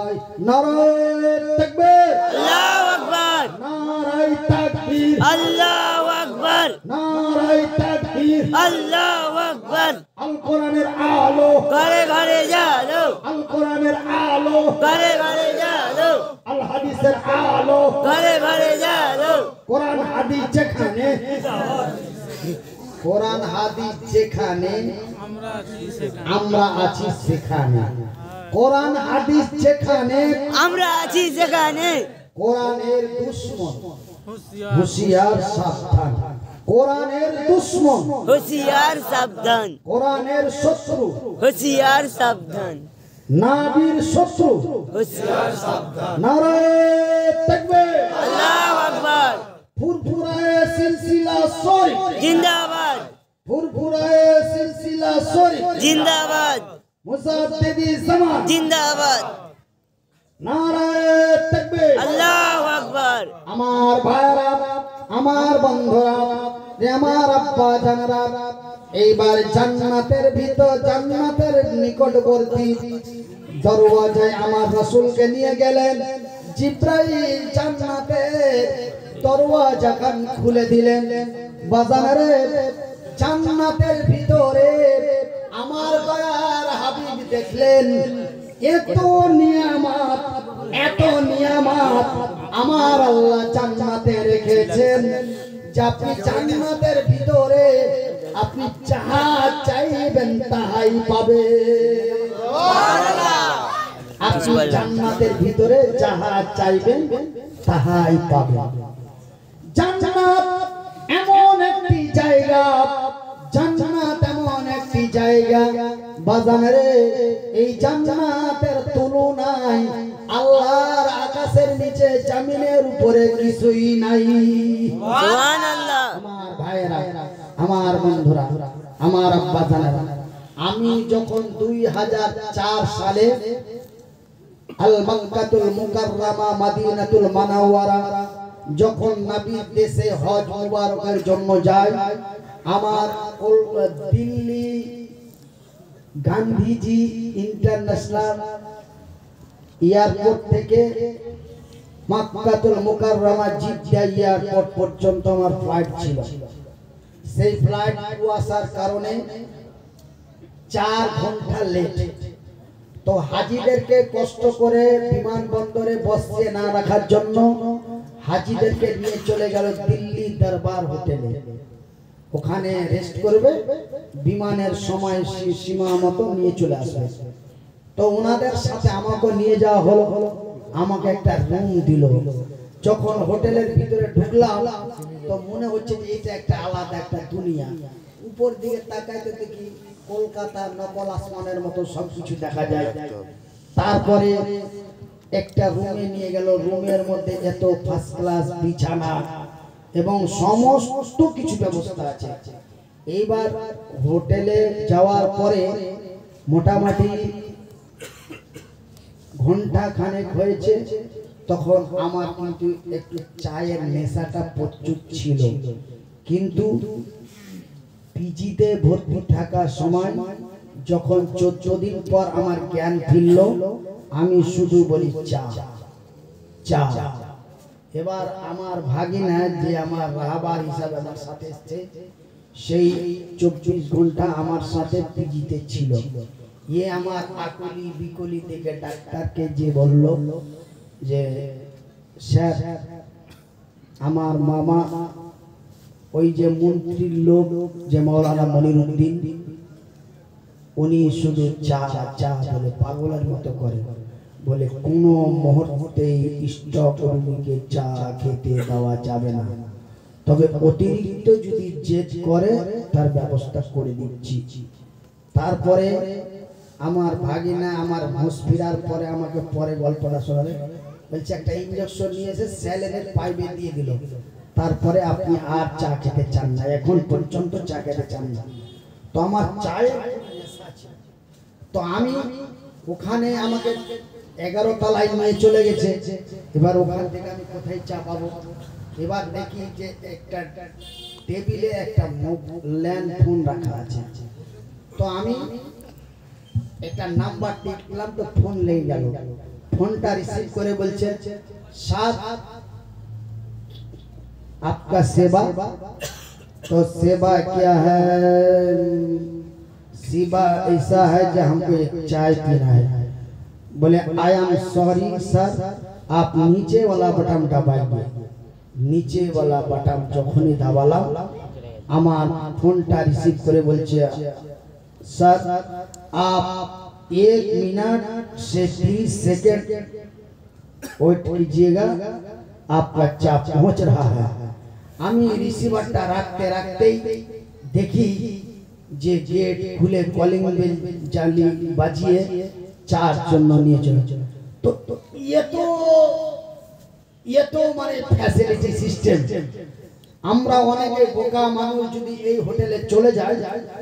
নারায়ে তাকবীর, আল্লাহু আকবার, নারায়ে তাকবীর, আল্লাহু আকবার, নারায়ে তাকবীর, আল্লাহু আকবার। আল কোরআনের আলো ঘরে ঘরে জালো, আল কোরআনের আলো, ঘরে ঘরে জালো, আল হাদিসের আলো, ঘরে ঘরে জালো। কোরআন হাদিস যেখানে, কোরআন হাদিস যেখানে আমরা আছি সেখানে, কোরআন হাদিস যেখানে আমরা আছি সেখানে, কোরআনের দুশমন হুঁশিয়ার সাবধান, কোরআনের দুশমন হুঁশিয়ার সাবধান, কোরআনের শত্রু হুঁশিয়ার সাবধান, নবীর শত্রু হুঁশিয়ার সাবধান। নারায়ে তাকবীর, আল্লাহু আকবার, ফুরফুরায়ে সিলসিলা শরীফ জিন্দাবাদ, ফুরফুরায়ে সিলসিলা শরীফ জিন্দাবাদ, মুজাদ্দিদি জামান জিন্দাবাদ। নারায়ে তাকবীর। আল্লাহু আকবার। আমার ভাইরা, আমার বন্ধুরা, আমার আব্বা জানেরা, এইবার জান্নাতের ভিতর, জান্নাতের নিকটবর্তী দরওয়াজায় আমার রাসূলকে নিয়ে গেলেন। জিবরাইল জান্নাতের দরওয়াজা খান খুলে দিলেন। বাজারে জান্নাতের ভিতরে আমার দয়ার হাবিব দেখলেন এত নিয়ামত, এত নিয়ামত আমার আল্লাহ জান্নাতে রেখেছেন, যে আপনি জান্নাতের ভিতরে আপনি যাহা চাইবেন তাহাই পাবেন। আপনি জান্নাতের ভিতরে যাহা চাইবেন তাহাই পাবেন। জান্নাত এমন একটি জায়গা, জান্নাত এমন একটি জায়গা বাজারে, এই জান্নাতের তুলনায় আল্লাহর আকাশের নিচে জমিনের উপরে কিছুই নাই। সুবহানাল্লাহ। আমার ভাইরা, আমার বন্ধুরা, আমার আব্বা জানেরা, আমি যখন 2004 সালে আল মক্কাতুল মুকাররমা মদিনাতুল মুনাওয়ারা যখন নবীর দেশে হজ মুবারকের জন্য যায়, আমার দিল্লি গান্ধীজি ইন্টারন্যাশনাল এয়ারপোর্ট থেকে মক্কাতুল মুকাররমা জিদ্দা এয়ারপোর্ট পর্যন্ত আমার ফ্লাইট ছিল। সেই ফ্লাইট কুয়াশার কারণে 4 ঘন্টা লেট। তো হাজিদেরকে কষ্ট করে বিমানবন্দরে বসিয়ে না রাখার জন্য হাজিদেরকে নিয়ে চলে গেল দিল্লি দরবার হোটেলে। ওখানে রেস্ট করবে, বিমানের সময় সীমা মতো নিয়ে চলে আসবে। তো ওনাদের সাথে আমাকে নিয়ে যাওয়া হলো। আমাকে একটা রুম দিল। যখন হোটেলের ভিতরে ঢুকলাম তো মনে হচ্ছে যে এটা একটা আলাদা একটা দুনিয়া। উপর দিকে তাকাইতে দেখি কলকাতার নকল আসমানের মতো সবকিছু দেখা যায়। তারপরে একটা রুমে নিয়ে গেল। রুমের মধ্যে এত ফার্স্ট ক্লাস বিছানা এবং সমস্ত কিছু ব্যবস্থা আছে। এইবার হোটেলে যাওয়ার পরে মোটামুটি ঘন্টা খানেক হয়েছে। তখন আমার কিন্তু একটু চায়ের নেশাটা প্রচুর ছিল, কিন্তু পিজিতে ভর্তি থাকার সময় যখন 14 দিন পর আমার জ্ঞান ফিরল, আমি শুধু বলি চা চা। এবার আমার ভাগিনা যে আমার রাহবার হিসাবে আমার সাথে এসেছে, সেই 24 ঘন্টা আমার সাথে পিজিতে ছিল। আমার আকুলি বিকলি থেকে ডাক্তারকে যে বলল যে স্যার আমার মামা ওই যে মন্ত্রীর লোক যে মাওলানা মনিরুদ্দিন, উনি শুধু চা চা বলে পাগলের মতো করে, বলে কোনো মুহূর্তে স্টক রোগীকে চা খেতে দেওয়া যাবে না, তবে অতিরিক্ত যদি জেদ করে তার ব্যবস্থা করে দিচ্ছি। তারপরে আমার ভাগিনা আমার হোশ ফেরার পরে আমাকে পরে গল্পটা শোনালে, বলছে একটা ইনজেকশন নিয়ে এসে স্যালাইনের পাইপে দিয়ে দিল। তারপরে আপনি আর চা খেতে চান না, এখন পর্যন্ত চা খেতে চান না। তো আমার চায়ে তো আমি ওখানে আমাকে 11 তলায় নিয়ে চলে গেছে। এবার ওখান থেকে আমি কোথায় চা পাবো? এবার দেখি যে একটা টেবিলে একটা ল্যান্ড ফোন রাখা আছে। তো আমি একটা নাম্বার টিপলাম, তো ফোন লেগে গেল। ফোনটা রিসিভ করে বলছে, স্যার आपका सेवा। तो सेवा क्या है? सेवा ऐसा है जो हमको एक चाय पीना है। बोले आई एम सॉरी सर, आप नीचे वाला बटन दबाइए। नीचे वाला बटन যখনই দাবালাম, আমার ফোনটা রিসিভ করে বলছে, सर आप 1 मिनट से 30 सेकंड वेट कीजिएगा, आपका चा पहुंच रहा है। আমি রিসিভারটা রাখতে রাখতেই দেখি যে গেট খুলে কলিং বেল জ্বালিয়ে বাজিয়ে চার জন্য নিয়ে চলে। তো এ তো মানে ফ্যাসিলিটি সিস্টেম। আমরা অনেকে বোকা মানুষ, যদি এই হোটেলে চলে যায়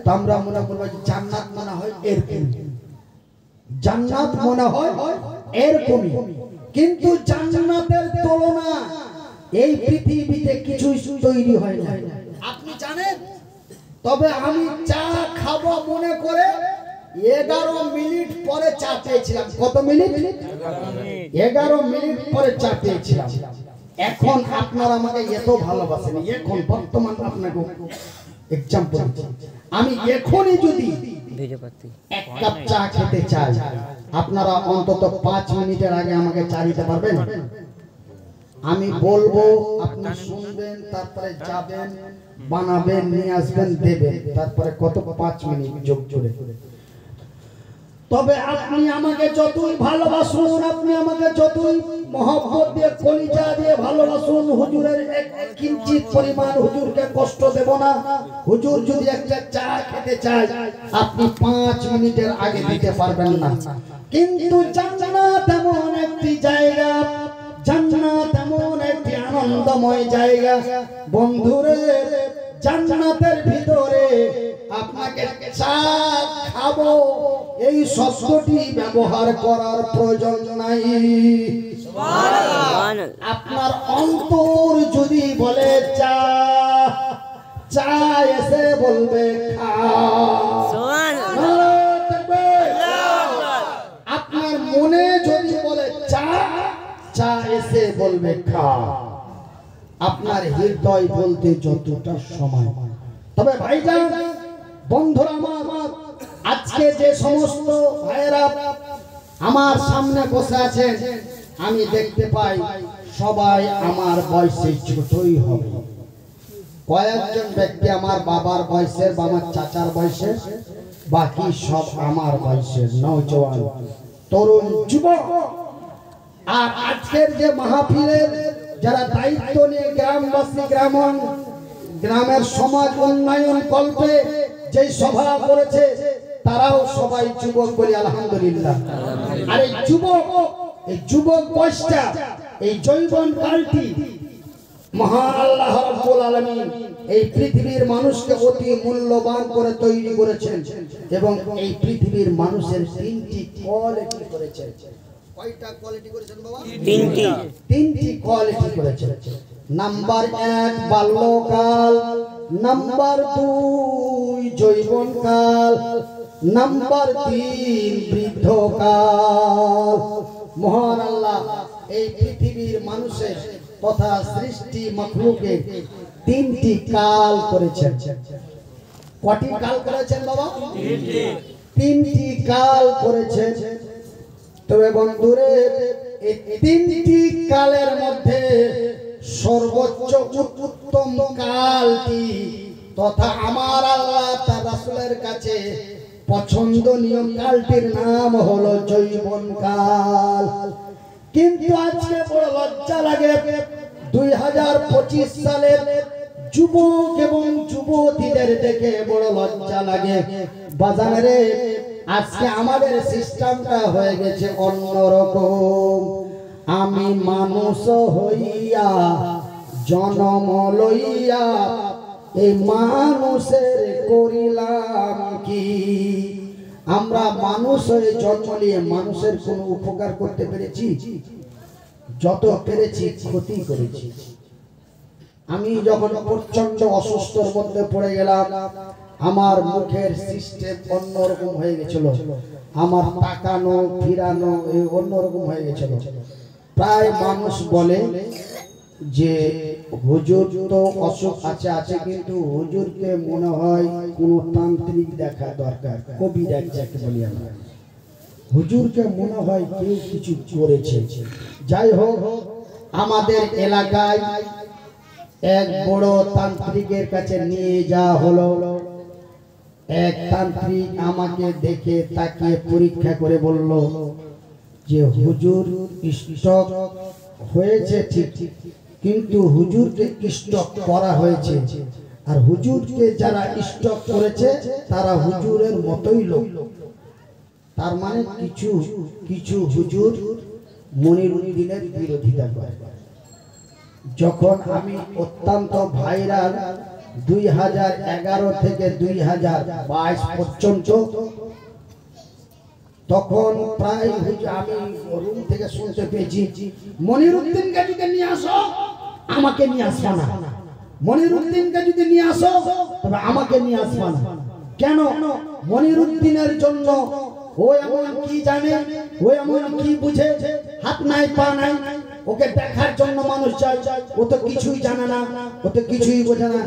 তো আমরা মনে করব জান্নাত মনে হয় এরকম, জান্নাত মনে হয় এরকমই। কিন্তু জান্নাতের তুলনা এই পৃথিবীতে কিছুই তৈরি হয় না, আপনি জানেন। তবে আমি চা খাবো মনে করে 11 মিনিট পরে চা পেয়েছিলাম। কত মিনিট? 11 মিনিট পরে চা পেয়েছিলাম। এখন আপনারা আমাকে এত ভালোবাসেন, এখন বর্তমান আপনাকে এক্সাম্পল, আমি এখনই যদি এক কাপ চা খেতে চাই, আপনারা অন্তত 5 মিনিটের আগে আমাকে চা দিতে পারবেন? আমি বলবো, আপনি শুনবেন, তারপরে যাবেন, বানাবেন, নিয়ে আসবেন, দেবেন, তারপরে কত 5 মিনিট যোগ জুড়ে। তবে আপনি আমাকে যতই ভালোবাসুন, আপনি আমাকে যতই মহব্বত দিয়ে কলিজা দিয়ে ভালোবাসুন, হুজুরের এক কিঞ্চিত পরিমাণ হুজুরকে কষ্ট দেব না। হুজুর যদি একটা চা খেতে চায়, আপনি 5 মিনিটের আগে দিতে পারবেন না। কিন্তু জান্নাত এমন একটি জায়গা, জান্নাত এমন একটি আনন্দময় জায়গা বন্ধুরে, জান্নাতের ভিতরে আপনাকে চা খাবো এই শব্দটি ব্যবহার করার প্রয়োজন নাই। আপনার অন্তর যদি বলে চা, চা এসে বলবে খা। আপনার মনে যদি বলে চা, চা এসে বলবে খা, আপনার হৃদয় বলতে যতটা সময়। তবে ভাইজান বন্ধুরা আমার, আজকে যে সমস্ত ভাইয়েরা আমার সামনে বসে আছেন, আমি দেখতে পাই সবাই আমার বয়সে ছোটই হবে। কয়েকজন ব্যক্তি আমার বাবার বয়সের বা আমার চাচার বয়সের, বাকি সব আমার বয়সের নওজওয়ান তরুণ যুবক। আর আজকের যে মাহফিলের যারা দায়িত্ব নিয়ে গ্রামবাসী গ্রামের সমাজ উন্নয়ন কল্পে যে সভা করেছে, তারাও সবাই যুবক বলি আলহামদুলিল্লাহ। আর এই যুবক বয়সটা, এই যৌবন কালটি মহান আল্লাহ রাব্বুল আলামিন এই পৃথিবীর মানুষকে অতি মূল্যবান করে তৈরি করেছেন এবং এই পৃথিবীর মানুষের তিনটি কোয়ালিটি করেছেন। কয়টা কোয়ালিটি করেছেন বাবা? তিনটি কোয়ালিটি করেছেন। নাম্বার 1 বাল্যকাল, নাম্বার 2 যৌবনকাল, নাম্বার 3 বৃদ্ধকাল। মহান আল্লাহ এই পৃথিবীর মানুষের তথা সৃষ্টি মাখলুকের তিনটি কাল করেছেন। কয়টি কাল করেছেন বাবা? তিনটি কাল করেছেন। তবে বন্ধুরে, এই তিনটি কালের মধ্যে সর্বোচ্চ উত্তম কালটি তথা আমার আল্লাহ তার রাসূলের কাছে পছন্দনীয় কালটির নাম হলো যৌবনকাল। কিন্তু আজকে বড় লজ্জা লাগে, 2025 সালের যুবক এবং যুবতীদের দেখে বড় লজ্জা লাগে। বাজারে আজকে আমাদের সিস্টেমটা হয়ে গেছে অন্যরকম। আমি মানুষ হইয়া জন্ম লইয়া এই মানুষের করিলাম কি? আমরা মানুষ হয়ে জন্ম নিয়ে মানুষের কোনো উপকার করতে পেরেছি? যত পেরেছি ক্ষতি করেছি। আমি যখন প্রচন্ড অসুস্থর মধ্যে পড়ে গেলাম, আমার মুখের সিস্টেম অন্যরকম হয়ে গেছিল, আমার তাকানো ফিরানো অন্যরকম হয়ে গেছিল। প্রায় মানুষ বলে যে হুজুর তো অসুখ আছে কিন্তু হুজুরকে মনে হয় কোনো তান্ত্রিক দেখা দরকার, কবি যাকে বলি আমরা। হুজুরকে মনে হয় কেউ কিছু করেছে। যাই হোক, আমাদের এলাকায় এক বড় তান্ত্রিকের কাছে নিয়ে যাওয়া হলো। এক তান্ত্রিক আমাকে দেখে তাকিয়ে পরীক্ষা করে বলল যে হুজুর স্ট্রোক হয়েছে ঠিক, কিন্তু হুজুরকে স্ট্রোক করা হয়েছে, আর হুজুরকে যারা স্ট্রোক করেছে তারা হুজুরের মতোই লোক। তার মানে কিছু কিছু হুজুর মনিরুদ্দিনের বিরোধিতা করে। যখন আমি অত্যন্ত ভাইরাল 2011 থেকে 2022 পর্যন্ত, তখন প্রায় আমি রুম থেকে শুনতে পেয়েছি, মনিরুদ্দিনকে যদি নিয়ে আসো আমাকে নিয়ে আসবা না, মনিরুদ্দিনকে যদি নিয়ে আসো তবে আমাকে নিয়ে আসবা না। কেন? মনিরুদ্দিনের জন্য ও এমন কি জানে, ও এমন কি বুঝে, হাত নাই পা নাই, ওকে দেখার জন্য মানুষ চায়। ও তো কিছুই জানে না, ও তো কিছুই বোঝে না।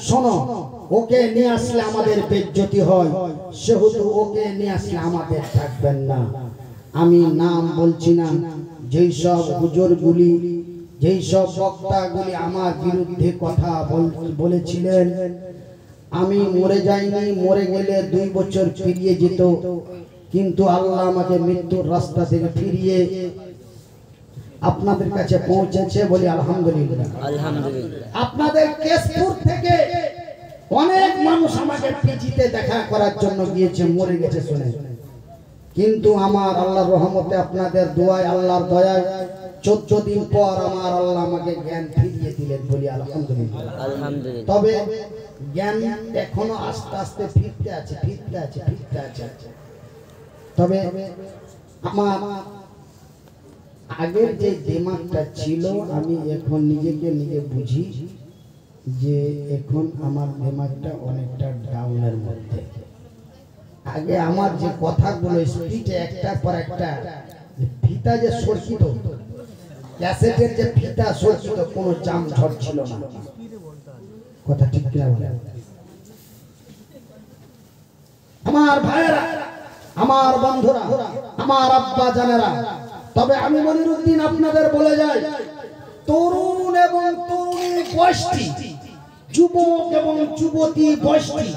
শোনো, ওকে নিয়ে আসলে আমাদের বেজ্জতি হয়, সেহেতু ওকে নিয়ে আসলে আমাদের থাকবেন না। আমি নাম বলছি না, যেই সব হুজুরগুলি, যেই সব বক্তাগুলি আমার বিরুদ্ধে কথা বলেছিলেন, আমি মরে যাইনি, মরে গেলে 2 বছর ফিরিয়ে যেত, কিন্তু আল্লাহ আমাকে মৃত্যুর রাস্তা থেকে ফিরিয়ে আপনাদের কাছে পৌঁছেছে বলি আলহামদুলিল্লাহ। আপনাদের কেশপুর থেকে অনেক মানুষ আমাকে পিজিতে দেখা করার জন্য গিয়েছে, মরে গেছে শুনে, কিন্তু আমার আল্লাহর রহমতে, আপনাদের দোয়ায়, আল্লাহর দয়ায় 14 দিন পর আমার আল্লাহ আমাকে জ্ঞান ফিরিয়ে দিলেন বলি আলহামদুলিল্লাহ। তবে জ্ঞান এখনো আস্তে আস্তে ফিরতে আছে। তবে আমার আগের যে দিমাগটা ছিল, আমি এখন নিজেকে নিজে বুঝি যে এখন আমার দিমাগটা অনেকটা ডাউনের মধ্যে। আগে আমার যে কথাগুলো স্পিচে একটার পর একটা ভিতা যে সরষিত, ক্যাসেটের যে ফিতা সজ্জিত কোনো জাম ঝড় ছিল না। কথা ঠিক কিনা বলেন? আমার ভাইয়েরা, আমার বন্ধুরা, আমার আব্বা জানেরা, তবে আমি মনিরুদ্দিন আপনাদের বলে যাই, তরুণ এবং তরুণী বয়সী, যুবক এবং যুবতী বয়সী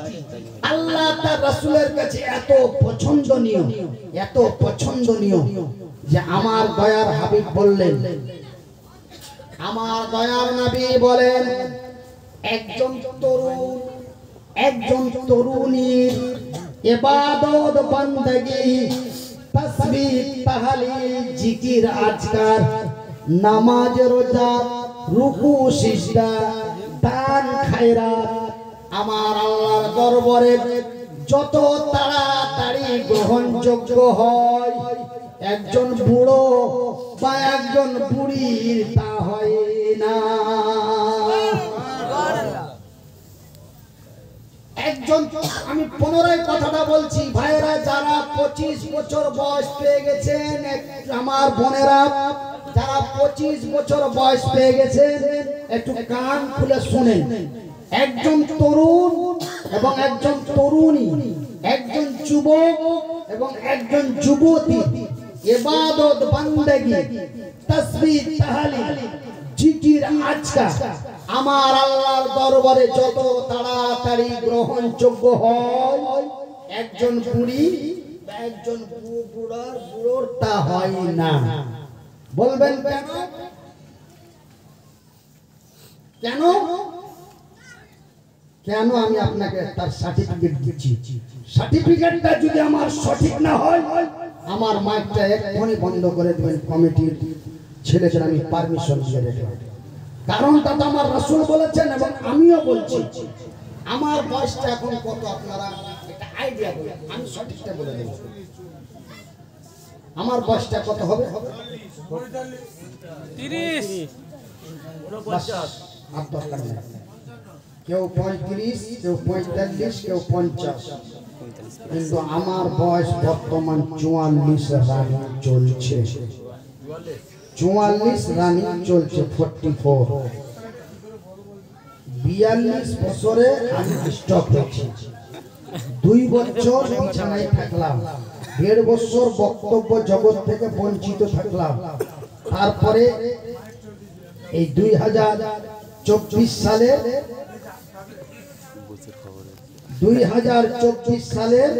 আল্লাহ তার রাসূলের কাছে এত পছন্দনীয়, এত পছন্দনীয় যে আমার দয়ার হাবিব বললেন, আমার দয়ার নবী বলেন, একজন তরুণ, একজন তরুণীর ইবাদত বান্দাগি, তাসবিহ, তাহলিল, জিকির, আজকার, নামাজ, রোজা, রুকু, সিজদা, দান, খায়রাত আমার আল্লাহর দরবারে যত তাড়াতাড়ি গ্রহণযোগ্য হয়, একজন বুড়ো বা একজন বুড়ির তা হয় না। একজন, আমি পুনরায় কথাটা বলছি ভাইয়েরা, যারা 25 বছর বয়স পেয়ে গেছেন, আমার বোনেরা যারা 25 বছর বয়স পেয়ে গেছেন, একটু কান খুলে শুনেন। একজন তরুণ এবং একজন তরুণী, একজন যুবক এবং একজন যুবতী ইবাদত বান্দাগি, তাসবিহ, তাহলিল, জিকির, আজকার আমার আল্লাহর দরবারে যত তাড়াতাড়ি গ্রহণযোগ্য হয়, একজন বুড়ি বা একজন বুড়োর তা হয় না। বলবেন কেন? কেন? কেন আমি আপনাকে তার সার্টিফিকেট দিচ্ছি। সার্টিফিকেটটা যদি আমার সঠিক না হয়, আমার মাইকটা এক্ষুনি বন্ধ করে দেবেন, কমিটির ছেলেদের আমি পারমিশন দিয়ে দেব। কারণটা তো আমার রাসূল বলেছেন এবং আমিও বলছি। আমার বয়সটা এখন কত আপনারা একটা আইডিয়া বলেন, আমি সঠিকটা বলে দেব। আমার বয়সটা কত হবে? 30, 49, আর দরকার নেই। কেউ 35, কেউ 45, কেউ 50, কিন্তু আমার বয়স বর্তমান 44 রানিং চলছে। 44 রানিং চলছে, 44। 42 বছরে আমি স্টপ হয়েছি। 2 বছর বিছানায় থাকলাম, 1.5 বছর বক্তব্য জগৎ থেকে বঞ্চিত থাকলাম। তারপরে এই 2024 সালের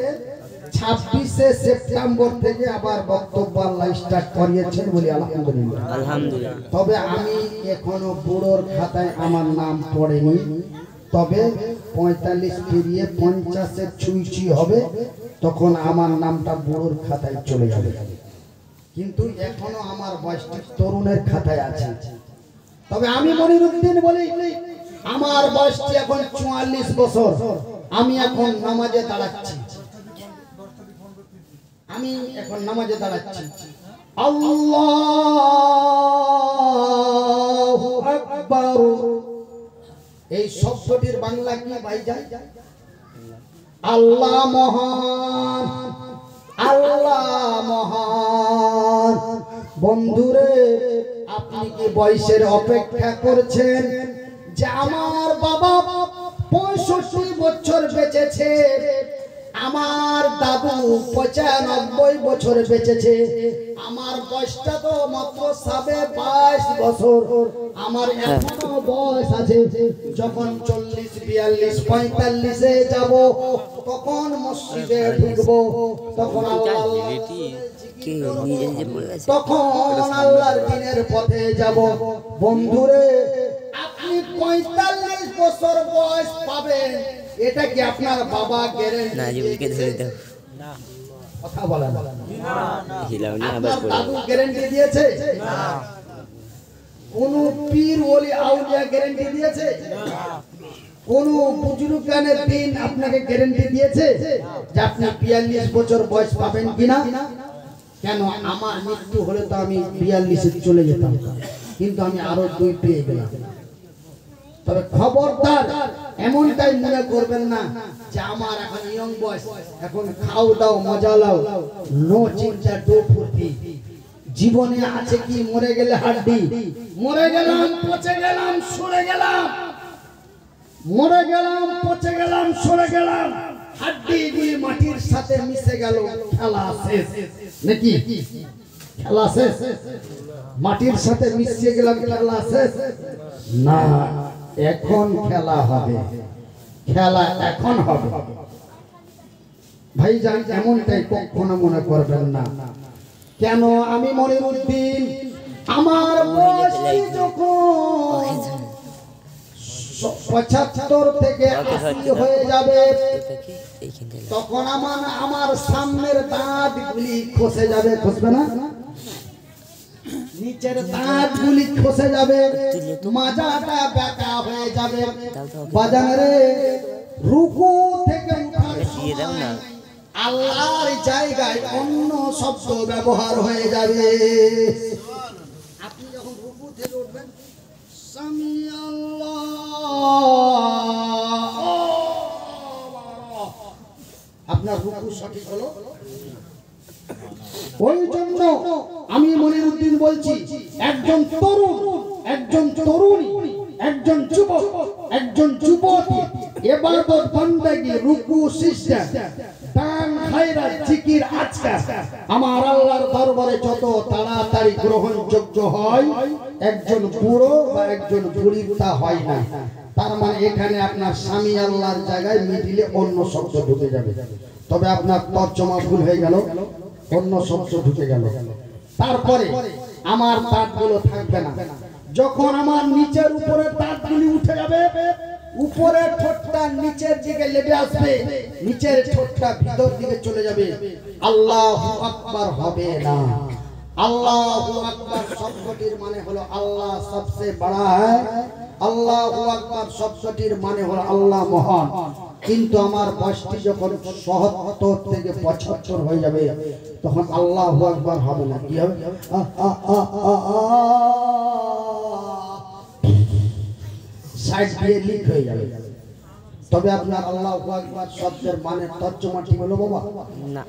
26শে সেপ্টেম্বর থেকে আবার বক্তব্য আল্লাহ স্টার্ট করিয়েছেন বলি আলহামদুলিল্লাহ। আলহামদুলিল্লাহ। তবে আমি এখনো বুড়োর খাতায় আমার নাম পড়েনি, তবে 45 পেরিয়ে 50-এর ছুঁইছি হবে, তখন আমার নামটা বুড়োর খাতায় চলে যাবে। কিন্তু এখনো আমার বয়সটি তরুণের খাতায় আছে। তবে আমি মনিরুদ্দিন বলি, আমার বয়সটি এখন 44 বছর। আমি এখন নামাজে দাঁড়াচ্ছি, আমি এখন নামাজে দাঁড়াচ্ছি। আল্লাহু আকবার, এই শব্দটির বাংলা কি ভাইজান? আল্লাহ মহান, আল্লাহ মহান। বন্ধুরে, আপনি কি বয়সের অপেক্ষা করছেন যে আমার বাবা 65 বছর বেঁচেছে, আমার দাদু 95 বছর বেঁচেছে, আমার বয়সটা তো মাত্র 22 বছর, আমার এখনো বয়স আছে। যখন 40, 42, 45-এ যাব, তখন মসজিদে ঢুকবো, তখন তখন আল্লাহর দ্বীনের পথে যাব। বন্ধুরে, আপনি 45 বছর বয়স পাবেন, এটা কি আপনার বাবা গ্যারান্টি? কথা বলেন, আপনার দাদু গ্যারান্টি দিয়েছে? কোন পীর ওলি আউলিয়া গ্যারান্টি দিয়েছে? কোন বুজুর্গানের দিন আপনাকে গ্যারান্টি দিয়েছে যে আপনি 42 বছর বয়স পাবেন কিনা? কেন, আমার মৃত্যু হলে তো আমি 42-এ চলে যেতাম, কিন্তু আমি আরো 2 পেয়ে গেলাম। তবে খবরদার এমনটাই মনে করবেন না যে আমার এখন ইয়ং বয়স, এখন খাও দাও মজা লাও, নো চিন্তা ডো ফুর্তি, জীবনে আছে কি মরে গেলে হাড্ডি, মরে গেলাম পচে গেলাম সরে গেলাম, মরে গেলাম পচে গেলাম সরে গেলাম, হাড্ডিগুলি মাটির সাথে মিশে গেল, খেলা শেষ নাকি? খেলা শেষ? মাটির সাথে মিশে গেলাম, খেলা শেষ না, এখন খেলা হবে, খেলা এখন হবে। ভাইজান এমনটাই কখনো মনে করবেন না। কেন? আমি মনিরুদ্দিন আমার বয়স যখন 75 থেকে 80 হয়ে যাবে, তখন আমার সামনের দাঁতগুলি খসে যাবে, খসবে না? নিচের দাঁতগুলি খসে যাবে, মাজাটা বেঁকা হয়ে যাবে। বাজারে রুকু থেকে উঠার সময় আল্লাহর জায়গায় অন্য শব্দ ব্যবহার হয়ে যাবে। আপনি যখন রুকু থেকে উঠবেন, সামি আল্লাহ, আপনার রুকু সঠিক হলো। ওই জন্য আমি মনিরুদ্দিন বলছি, একজন তরুণ, একজন তরুণী, একজন যুবক, একজন যুবতী ইবাদত বندگی রুকু সিজদা দান খায়রাত জিকির আজকার আমার আল্লাহর দরবারে যত তাড়াতাড়ি গ্রহণযোগ্য হয়, একজন বুড়ো বা একজন বুড়ির তা হয় না। তার মানে এখানে আপনার স্বামী আল্লাহর জায়গায় মিডিলে অন্য শব্দ ঢুকে যাবে, তবে আপনার তর্জমা ভুল হয়ে গেল, অন্য শব্দ ঢুকে গেল। তারপরে আমার দাঁতগুলো থাকবে না, যখন আমার নিচের উপরে দাঁতগুলি উঠে যাবে, উপরের ঠোঁটটা নিচের দিকে লেগে আসবে, নিচের ঠোঁটটা ভিতর দিকে চলে যাবে, আল্লাহু আকবার হবে না। আল্লাহু আকবার শব্দটির মানে হলো আল্লাহ সবচেয়ে বড় হয়, আল্লাহু আকবার শব্দটির মানে হলো আল্লাহ মহান। কিন্তু আমার বয়সটি যখন ৭০ থেকে ৭৫ হয়ে যাবে, তখন আল্লাহু আকবার হবে না, কি হবে? সাইড দিয়ে লিক হয়ে যাবে। তবে আপনার আল্লাহু আকবার শব্দের মানে তর্জমা ঠিক হলো বাবা না?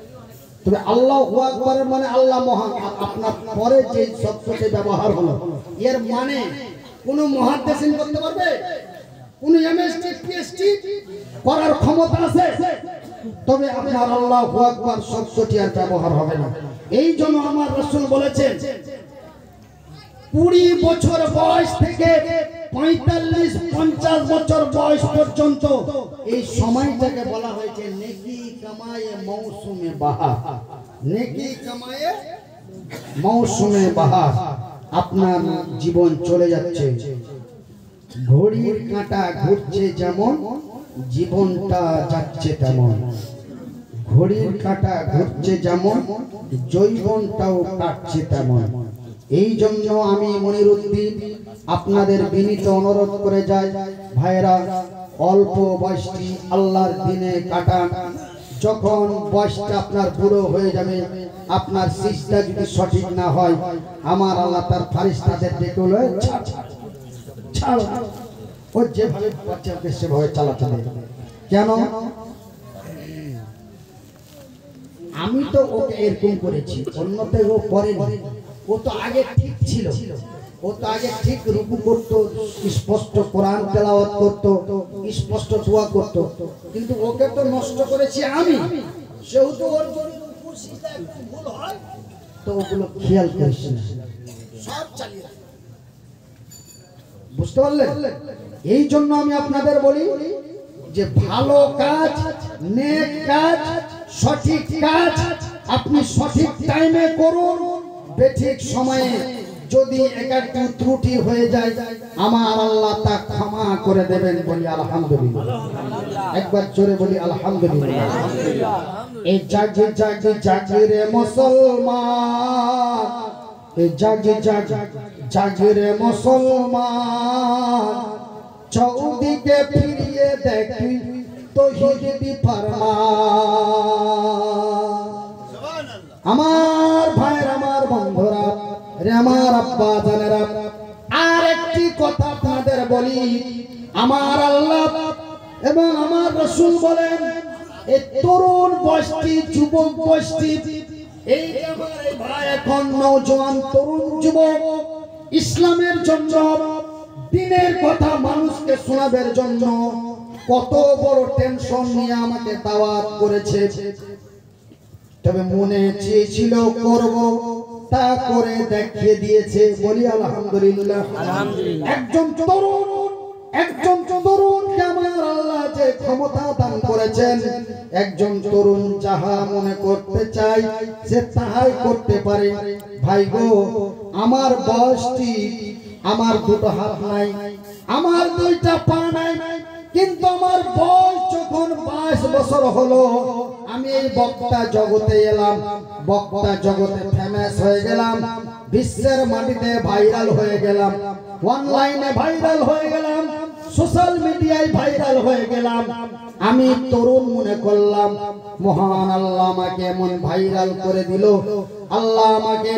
তবে আল্লাহু আকবারের মানে আল্লাহ মহান। আপনার পরে যে শব্দটি ব্যবহার হলো, এর মানে কোন মুহাদ্দিসিন করতে পারবে? কোন এমএসটি পিএইচডি করার ক্ষমতা আছে? তবে আপনার আল্লাহু আকবার শব্দটি আর ব্যবহার হবে না। এই জন্য আমার রাসূল বলেছেন, 20 বছর বয়স থেকে 45-50 বছর বয়স পর্যন্ত এই সময়টাকে বলা হয়েছে নেকি কামায়ে মৌসুমে বাহার। নেকি কামায়ে মৌসুমে বাহার। আপনার জীবন চলে যাচ্ছে, ঘড়ির কাঁটা ঘুরছে যেমন, জীবনটা যাচ্ছে তেমন। ঘড়ির কাঁটা ঘুরছে যেমন, জৈবনটাও কাটছে তেমন। এই জন্য আমি মনিরুদ্দিন আপনাদের বিনীত অনুরোধ করে যাই, ভাইরা অল্প বয়সটি আল্লাহর দিনে কাটান। যখন বয়সটা আপনার বুড়ো হয়ে যাবে, আপনার সিজদা যদি সঠিক না হয়, আমার আল্লাহ তার ফেরেশতাদের ডেকে বলে, ছাড়, ও যেভাবে বাচ্চাকে সেভাবে চালাতে হবে। কেন? আমি তো ওকে এরকম করেছি, অন্যতে ও করেনি। ও তো আগে ঠিক ছিল, ও তো আগে ঠিক রুকু করতো, স্পষ্ট কোরআন তেলাওয়াত করতো, স্পষ্ট দোয়া করতো, কিন্তু ওকে তো নষ্ট করেছি আমি। সেহেতু ওর যদি রুকু সিজদা একটু ভুল হয়, তো ওগুলো খেয়াল করিস না, সব চালিয়ে রাখ। বুঝতে পারলেন? এই জন্য আমি আপনাদের বলি যে ভালো কাজ, নেক কাজ, সঠিক কাজ আপনি সঠিক টাইমে করুন, বেঠিক সময়ে যদি একটু ত্রুটি হয়ে যায়, আমার আল্লাহ তা ক্ষমা করে দেবেন। বলি আলহামদুলিল্লাহ, একবার জোরে বলি আলহামদুলিল্লাহ। এই জাগে জাগে জাগে রে মুসলমান, এই জাগে জাগে জাগে রে মুসলমান, চৌদিকে ফিরিয়ে দেখি তৌহিদি ফরমান। আমার ভাইয়ের, আমার বন্ধুরা রে, আমার আব্বা জানেরা, আর একটি কথা আপনাদের বলি, আমার আল্লাহ এবং আমার রাসূল বলেন, এই তরুণ বয়সটি, যুবক বয়সটি এই যে আমার এই ভাই এখন নওজোয়ান তরুণ যুবক ইসলামের জন্য দিনের কথা মানুষকে শোনাবার জন্য কত বড় টেনশন নিয়ে আমাকে দাওয়াত করেছে, তবে মনে চেয়েছিল করব, তা করে দেখিয়ে দিয়েছে। বলি আলহামদুলিল্লাহ। একজন তরুণকে আমার আল্লাহ যে ক্ষমতা দান করেছেন, একজন তরুণ যাহা মনে করতে চায় সে তাহাই করতে পারে। ভাই গো, আমার বয়সটি, আমার দুটো হাত নাই, আমার দুইটা পা নাই, কিন্তু আমার বয়স যখন 22 বছর হলো, আমি এই বক্তা জগতে এলাম, বক্তা জগতে ফেমাস হয়ে গেলাম, বিশ্বের মাটিতে ভাইরাল হয়ে গেলাম, অনলাইনে ভাইরাল হয়ে গেলাম, সোশ্যাল মিডিয়ায় ভাইরাল হয়ে গেলাম। আমি তরুণ মনে করলাম, মহান আল্লাহ আমাকে এমন ভাইরাল করে দিল। আল্লাহ আমাকে,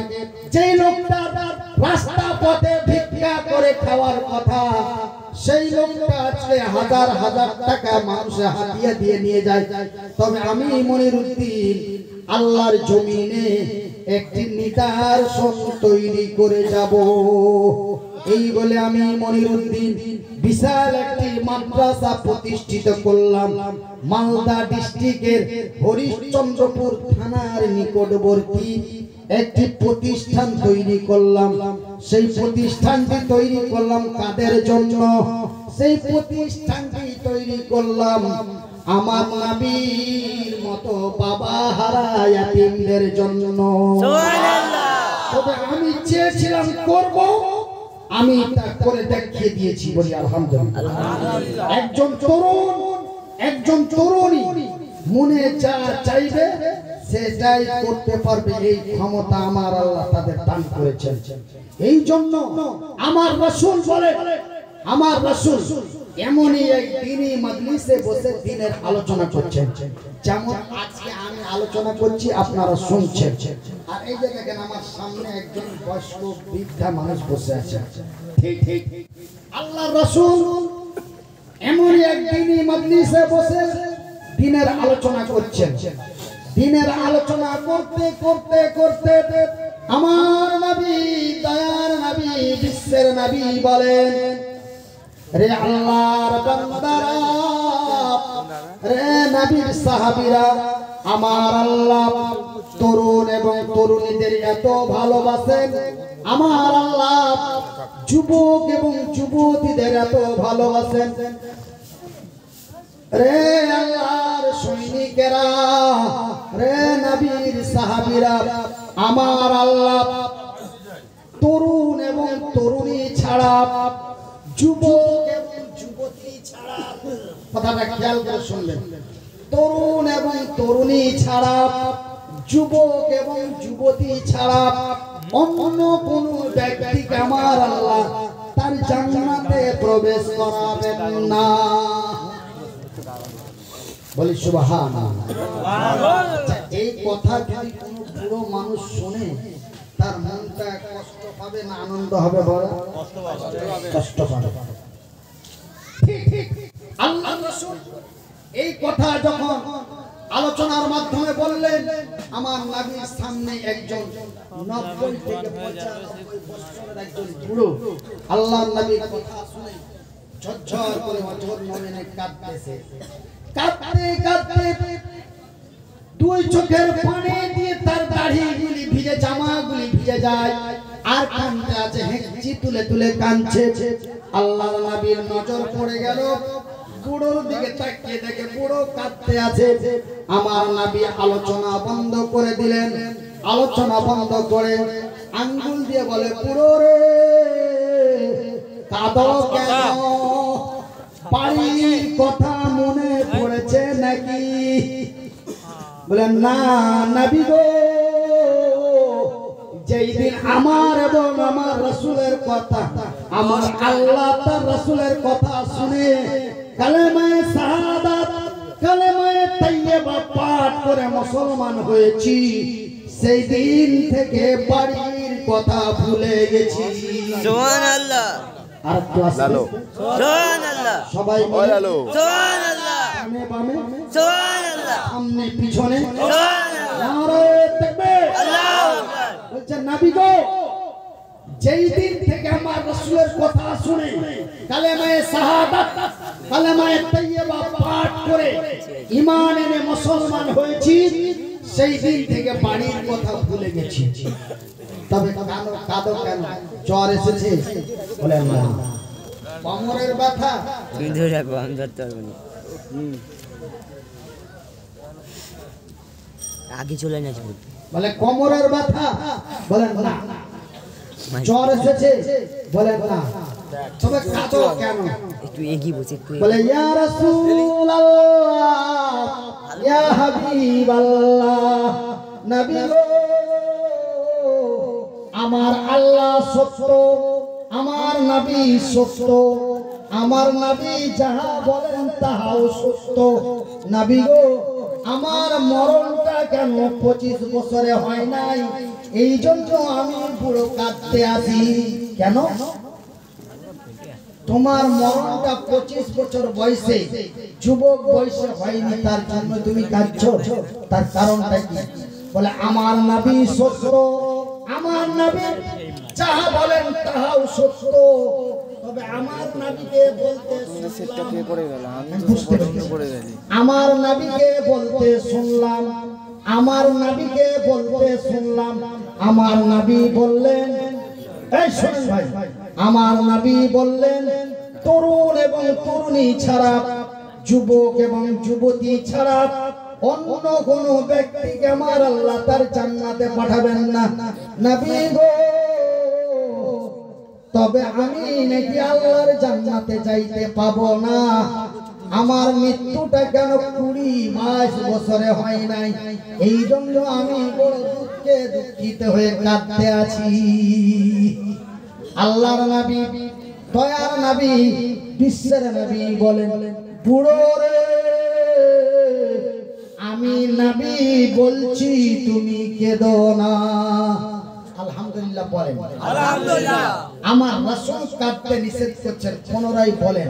যেই লোকটা রাস্তা পথে ভিক্ষা করে খাওয়ার কথা, সেই লোকটা আজকে হাজার হাজার টাকা মানুষে হাতিয়ে দিয়ে নিয়ে যায়। তবে আমি মনিরুদ্দিন আল্লাহর জমিনে একটি নিদর্শন তৈরি করে যাব। এই বলে আমি মনিরুদ্দিন বিশাল একটি মাদ্রাসা প্রতিষ্ঠিত করলাম। মালদা ডিস্ট্রিক্টের হরিশ্চন্দ্রপুর থানার নিকটবর্তী একটি প্রতিষ্ঠান তৈরি করলাম। সেই প্রতিষ্ঠানটি তৈরি করলাম কাদের জন্য? সেই প্রতিষ্ঠানটি তৈরি করলাম আমার নবীর মতো বাবা হারা ইয়াতীমদের জন্য। সুবহানাল্লাহ। তবে আমি চেয়েছিলাম করব, আমি তা করে দেখিয়ে দিয়েছি। বলি আলহামদুলিল্লাহ। একজন তরুণী মনে যা চাইবে সেটাই করতে পারবে, এই ক্ষমতা আমার আল্লাহ তাদের দান করেছেন। এই জন্য আমার রাসূল বলে, আমার রাসূল এমনই এক দিনই মাজলিসে বসে দিনের আলোচনা করছেন, যেমন আজকে আমি আলোচনা করছি, আপনারা শুনছেন। আর এই যে দেখেন আমার সামনে একজন বয়স্ক বৃদ্ধা মানুষ বসে আছে। ঠিক ঠিক আল্লাহর রাসূল এমনই এক দিনই মাজলিসে বসে দিনের আলোচনা করছেন। দিনের আলোচনা করতে করতে করতে আমার নবী, দয়ার নবী, বিশ্বের নবী বলেন, রে আল্লাহর বান্দারা, রে নবীর সাহাবীরা, আমার আল্লাহ তরুণ এবং তরুণীদের এত ভালোবাসেন, আমার আল্লাহ যুবক এবং যুবতীদের এত ভালোবাসেন। রে আল্লাহর সৈনিকেরা, রে নবীর সাহাবীরা, আমার আল্লাহ তরুণ এবং তরুণী ছাড়া, যুবক এবং যুবতী ছাড়া, কথাটা খেয়াল করে শুনবেন, তরুণ এবং তরুণী ছাড়া, যুবক এবং যুবতী ছাড়া অন্য কোন ব্যক্তিকে আমার আল্লাহ তার জান্নাতে প্রবেশ করাবেন না। বলি সুবহানাল্লাহ। এই কথা যদি কোন বুড়ো মানুষ শুনে, তার মনটা কষ্ট পাবে না আনন্দ হবে? বড় কষ্ট পাবে। ঠিক ঠিক আল্লাহর রাসূল এই কথা যখন আলোচনার মাধ্যমে বললেন, আমার নবীর সামনে একজন 90 থেকে 95 বছরের একজন বুড়ো আল্লাহর নবীর কথা শুনে ঝরঝর করে অঝর নয়নে কাঁদতেছে। কাঁদতে কাঁদতে দুই চোখের পানি দিয়ে তার দাড়িগুলি ভিজে, জামাগুলি ভিজে যায়, আর কাঁদতে আছে, হেঁচি তুলে তুলে কাঁদছে। আল্লাহর নবীর নজর পড়ে গেল বুড়োর দিকে, তাকিয়ে দেখে বুড়ো কাঁদতে আছে। আমার নবী আলোচনা বন্ধ করে দিলেন। আলোচনা বন্ধ করে আঙ্গুল দিয়ে বলে, বুড়ো রে কাঁদো কেন? বাড়ির কথা মনে পড়েছে নাকি? বলেন না নবী গো, যেই দিন আমার এবং আমার রাসূলের কথা, আমার আল্লাহ তার রাসূলের কথা শুনে কালেমায়ে শাহাদাত, কালেমায়ে তাইয়্যিবা পাঠ করে মুসলমান হয়েছি, সেই দিন থেকে বাড়ির কথা ভুলে গেছি। সুবহানাল্লাহ। আর ক্লাস সুবহানাল্লাহ। সবাই মিলে সুবহানাল্লাহ। সামনে বামে, সুবহানাল্লাহ। সামনে পিছনে, সুবহানাল্লাহ। নারে তাকবীর, যেই দিন থেকে আমার রাসূলের কথা শুনে কালেমায়ে শাহাদাত কালেমায়ে তাইয়্যিবা পাঠ করে ঈমান এনে মুসলমান হয়েছি, সেই দিন থেকে বাড়ির কথা ভুলে গেছি। তবে কাঁদো কেন? জ্বর এসেছে? বলে না। কোমরের ব্যথা? তুই ধরে রাখো, আমি ধরতে পারবো না। আগে চলে না যাবো। বলে কোমরের ব্যথা? বলেন না। জ্বর এসেছে? বলেন না। তবে কাঁদো কেন? একটু এগিয়ে বসে একটু বলে ইয়া রাসূলুল্লাহ ইয়া হাবিবাল্লাহ, নবী গো আমার আল্লাহ সত্য, আমার নবী সত্য, আমার নবী যাহা বলেন তাহাও সত্য। নবী গো আমার মরণটা কেন 25 বছরে হয় নাই, এই জন্য আমি পুরো কাঁদতে আছি। কেন? তোমার মরণটা 25 বছর বয়সে, যুবক বয়সে হয়নি, তার জন্য তুমি কাঁদছো। তার কারণটা কি? বলে আমার নবী সত্য, আমার নবী যাহা বলেন তাহাও সত্য। তবে আমার নবীকে বলতে আমার নবীকে বলতে শুনলাম, আমার নবীকে বলতে শুনলাম, আমার নবী বললেন, এই শুনুন ভাই, আমার নবী বললেন তরুণ এবং তরুণী ছাড়া, যুবক এবং যুবতী ছাড়া অন্য কোন ব্যক্তিকে আমার আল্লাহ তার জান্নাতে পাঠাবেন না। নবী গো তবে আমি নাকি আল্লাহর জান্নাতে যাইতে পাবো না। আমার মৃত্যুটা কেন 20 বছরে হয় নাই, এই জন্য আমি বড় দুঃখে দুঃখিত হয়ে কাঁদতে আছি। আল্লাহর নবী, দয়ার নবী, বিশ্বের নবী বলেন বুড়ো রে আমি নবী বলছি তুমি কেঁদো না। আলহামদুলিল্লাহ বলেন। আলহামদুলিল্লাহ। আমার রাসূল কাঁদতে নিষেধ করছেন, পুনরায় বলেন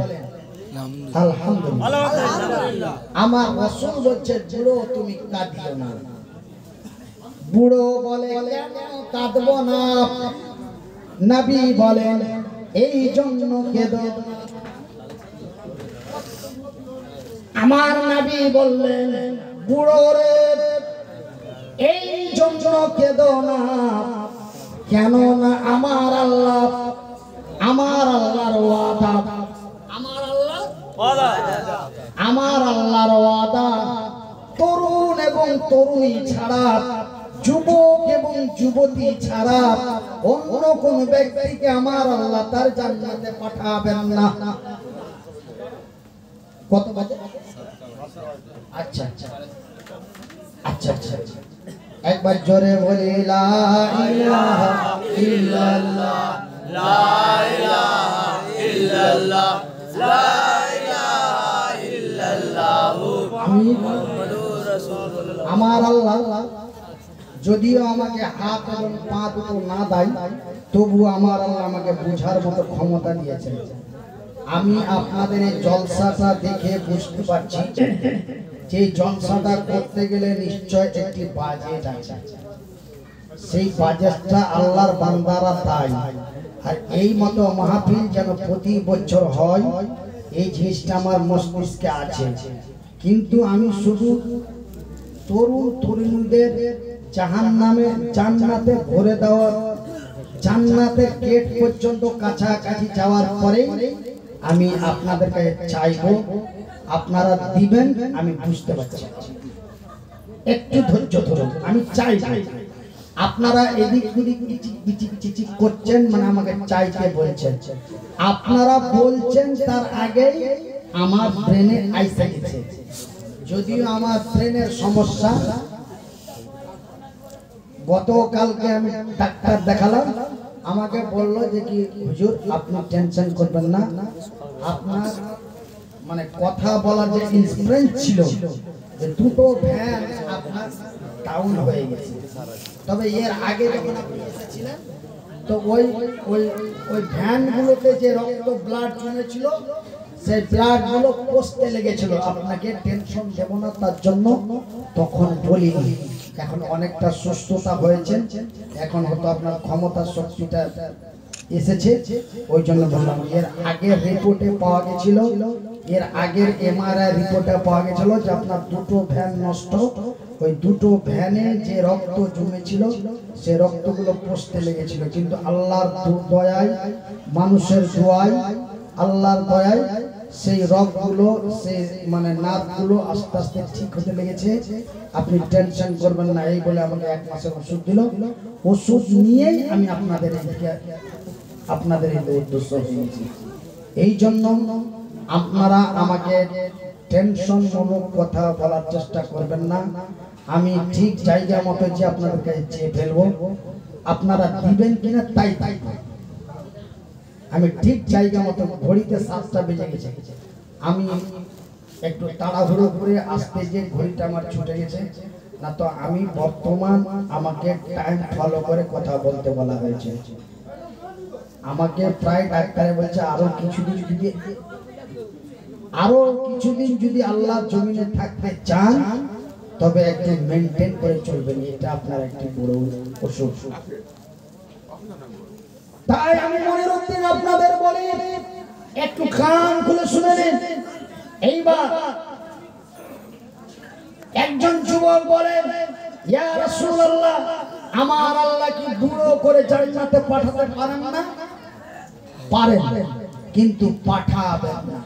আলহামদুলিল্লাহ। আলহামদুলিল্লাহ। আমার রাসূল বলছে বুড়ো তুমি কাঁদিও না। বুড়ো বলে কেন কাঁদবো না? নবী বলেন এই জন্য কেঁদো। আমার নবী বললেন বুড়ো রে এই জন্য কেঁদো না, কেন না আমার আল্লাহর ওয়াদা, আমার আল্লাহর ওয়াদা তরুণ এবং তরুণী ছাড়া, যুবক এবং যুবতী ছাড়া অন্য কোন ব্যক্তিকে আমার আল্লাহ তার জান্নাতে পাঠাবেন না। কত বাজে? আচ্ছা আচ্ছা আচ্ছা আচ্ছা, একবার জোরে বলি লা ইলাহা ইল্লাল্লাহ, লা ইলাহা ইল্লাল্লাহ, লা ইলাহা ইল্লাল্লাহ, মুহাম্মাদুর রাসূলুল্লাহ। আমার আল্লাহ যদিও আমাকে হাত এবং পা দুটো না দেয়, তবু আমার আল্লাহ আমাকে বুঝার মতো ক্ষমতা দিয়েছেন। আমি আপনাদের এই জলসাটা দেখে বুঝতে পারছি যে জলসাটা করতে গেলে নিশ্চয় একটি বাজেট আছে। সেই বাজেটটা আল্লাহর বান্দারা দেয়, আর এই মতো মাহফিল যেন প্রতি বছর হয় এই জিনিসটা আমার মস্তিষ্কে আছে। কিন্তু আমি শুধু তরুণ তরুণীদের জাহান্নামে জান্নাতে ভরে দেওয়ার, জান্নাতের গেট পর্যন্ত কাছাকাছি যাওয়ার পরে আমি আপনাদের কাছে চাইবো আপনারা দিবেন। আমি বুঝতে পারছি, একটু ধৈর্য ধরুন। আমি চাই আপনারা এদিক ওদিক চিচিক করছেন, মানে আমাকে চাইতে বলছেন। আপনারা বলছেন তার আগে আমার ব্রেনে আইসা গেছে। যদিও আমার ব্রেনের সমস্যা, গতকালকে আমি ডাক্তার দেখালাম, আমাকে বললো যে কি হুজুর আপনি টেনশন করবেন না, আপনার মানে কথা বলার যে ইন্সপিরেন্স ছিল, যে দুটো ভ্যান আপনার ডাউন হয়ে গেছে। তবে এর আগে যখন আপনি এসেছিলেন তো ওই ওই ওই ভ্যানগুলোতে যে রক্ত ব্লাড জমেছিল, সেই ব্লাড গুলো কষতে লেগেছিল। আপনাকে টেনশন দেব না তার জন্য তখন বলিনি। এখন অনেকটা সুস্থতা হয়েছে, এখন হয়তো আপনার ক্ষমতা শক্তিটা এসেছে, ওই জন্য বললাম। এর আগের রিপোর্টে পাওয়া গেছিল, এর আগের এমআরআই রিপোর্টে পাওয়া গেছিল যে আপনার দুটো ভ্যান নষ্ট। ওই দুটো ভ্যানে যে রক্ত জমেছিল সে রক্তগুলো পচতে লেগেছিল, কিন্তু আল্লাহর দয়ায়, মানুষের দোয়ায়, আল্লাহর দয়ায় সেই রগগুলো, সেই মানে নার্ভগুলো আস্তে আস্তে ঠিক হতে লেগেছে। আপনি টেনশন করবেন না, এই বলে আমাকে 1 মাসের ওষুধ দিল। ওষুধ নিয়েই আমি আপনাদের এই উদ্দেশ্য হয়েছি। এই জন্য আপনারা আমাকে টেনশন মূলক কথা বলার চেষ্টা করবেন না। আমি ঠিক জায়গা মতো যে আপনাদের কাছে চেয়ে ফেলবো, আপনারা দিবেন কিনা তাই তাই। আমি ঠিক জায়গা মতো, ঘড়িতে 7টা বেজে গেছে, আমি একটু তাড়াহুড়ো করে আসতে যে ঘড়িটা আমার ছুটে গেছে, না তো আমি বর্তমান আমাকে টাইম ফলো করে কথা বলতে বলা হয়েছে। আমাকে প্রায় ডাক্তারে বলছে আরো কিছুদিন যদি আল্লাহর জমিনে থাকতে চান তবে একটু মেনটেন করে চলবেন, এটা আপনার একটি বড় অসুখ। তাই আমি মনিরউদ্দিন আপনাদের বলি, একটু কান খুলে শুনে নিন। এইবার একজন যুবক বলেন, ইয়া রাসূলুল্লাহ, আমার আল্লাহ কি বুড়ো করে জান্নাতে পাঠাতে পারেন না? পারেন, কিন্তু পাঠাবেন না।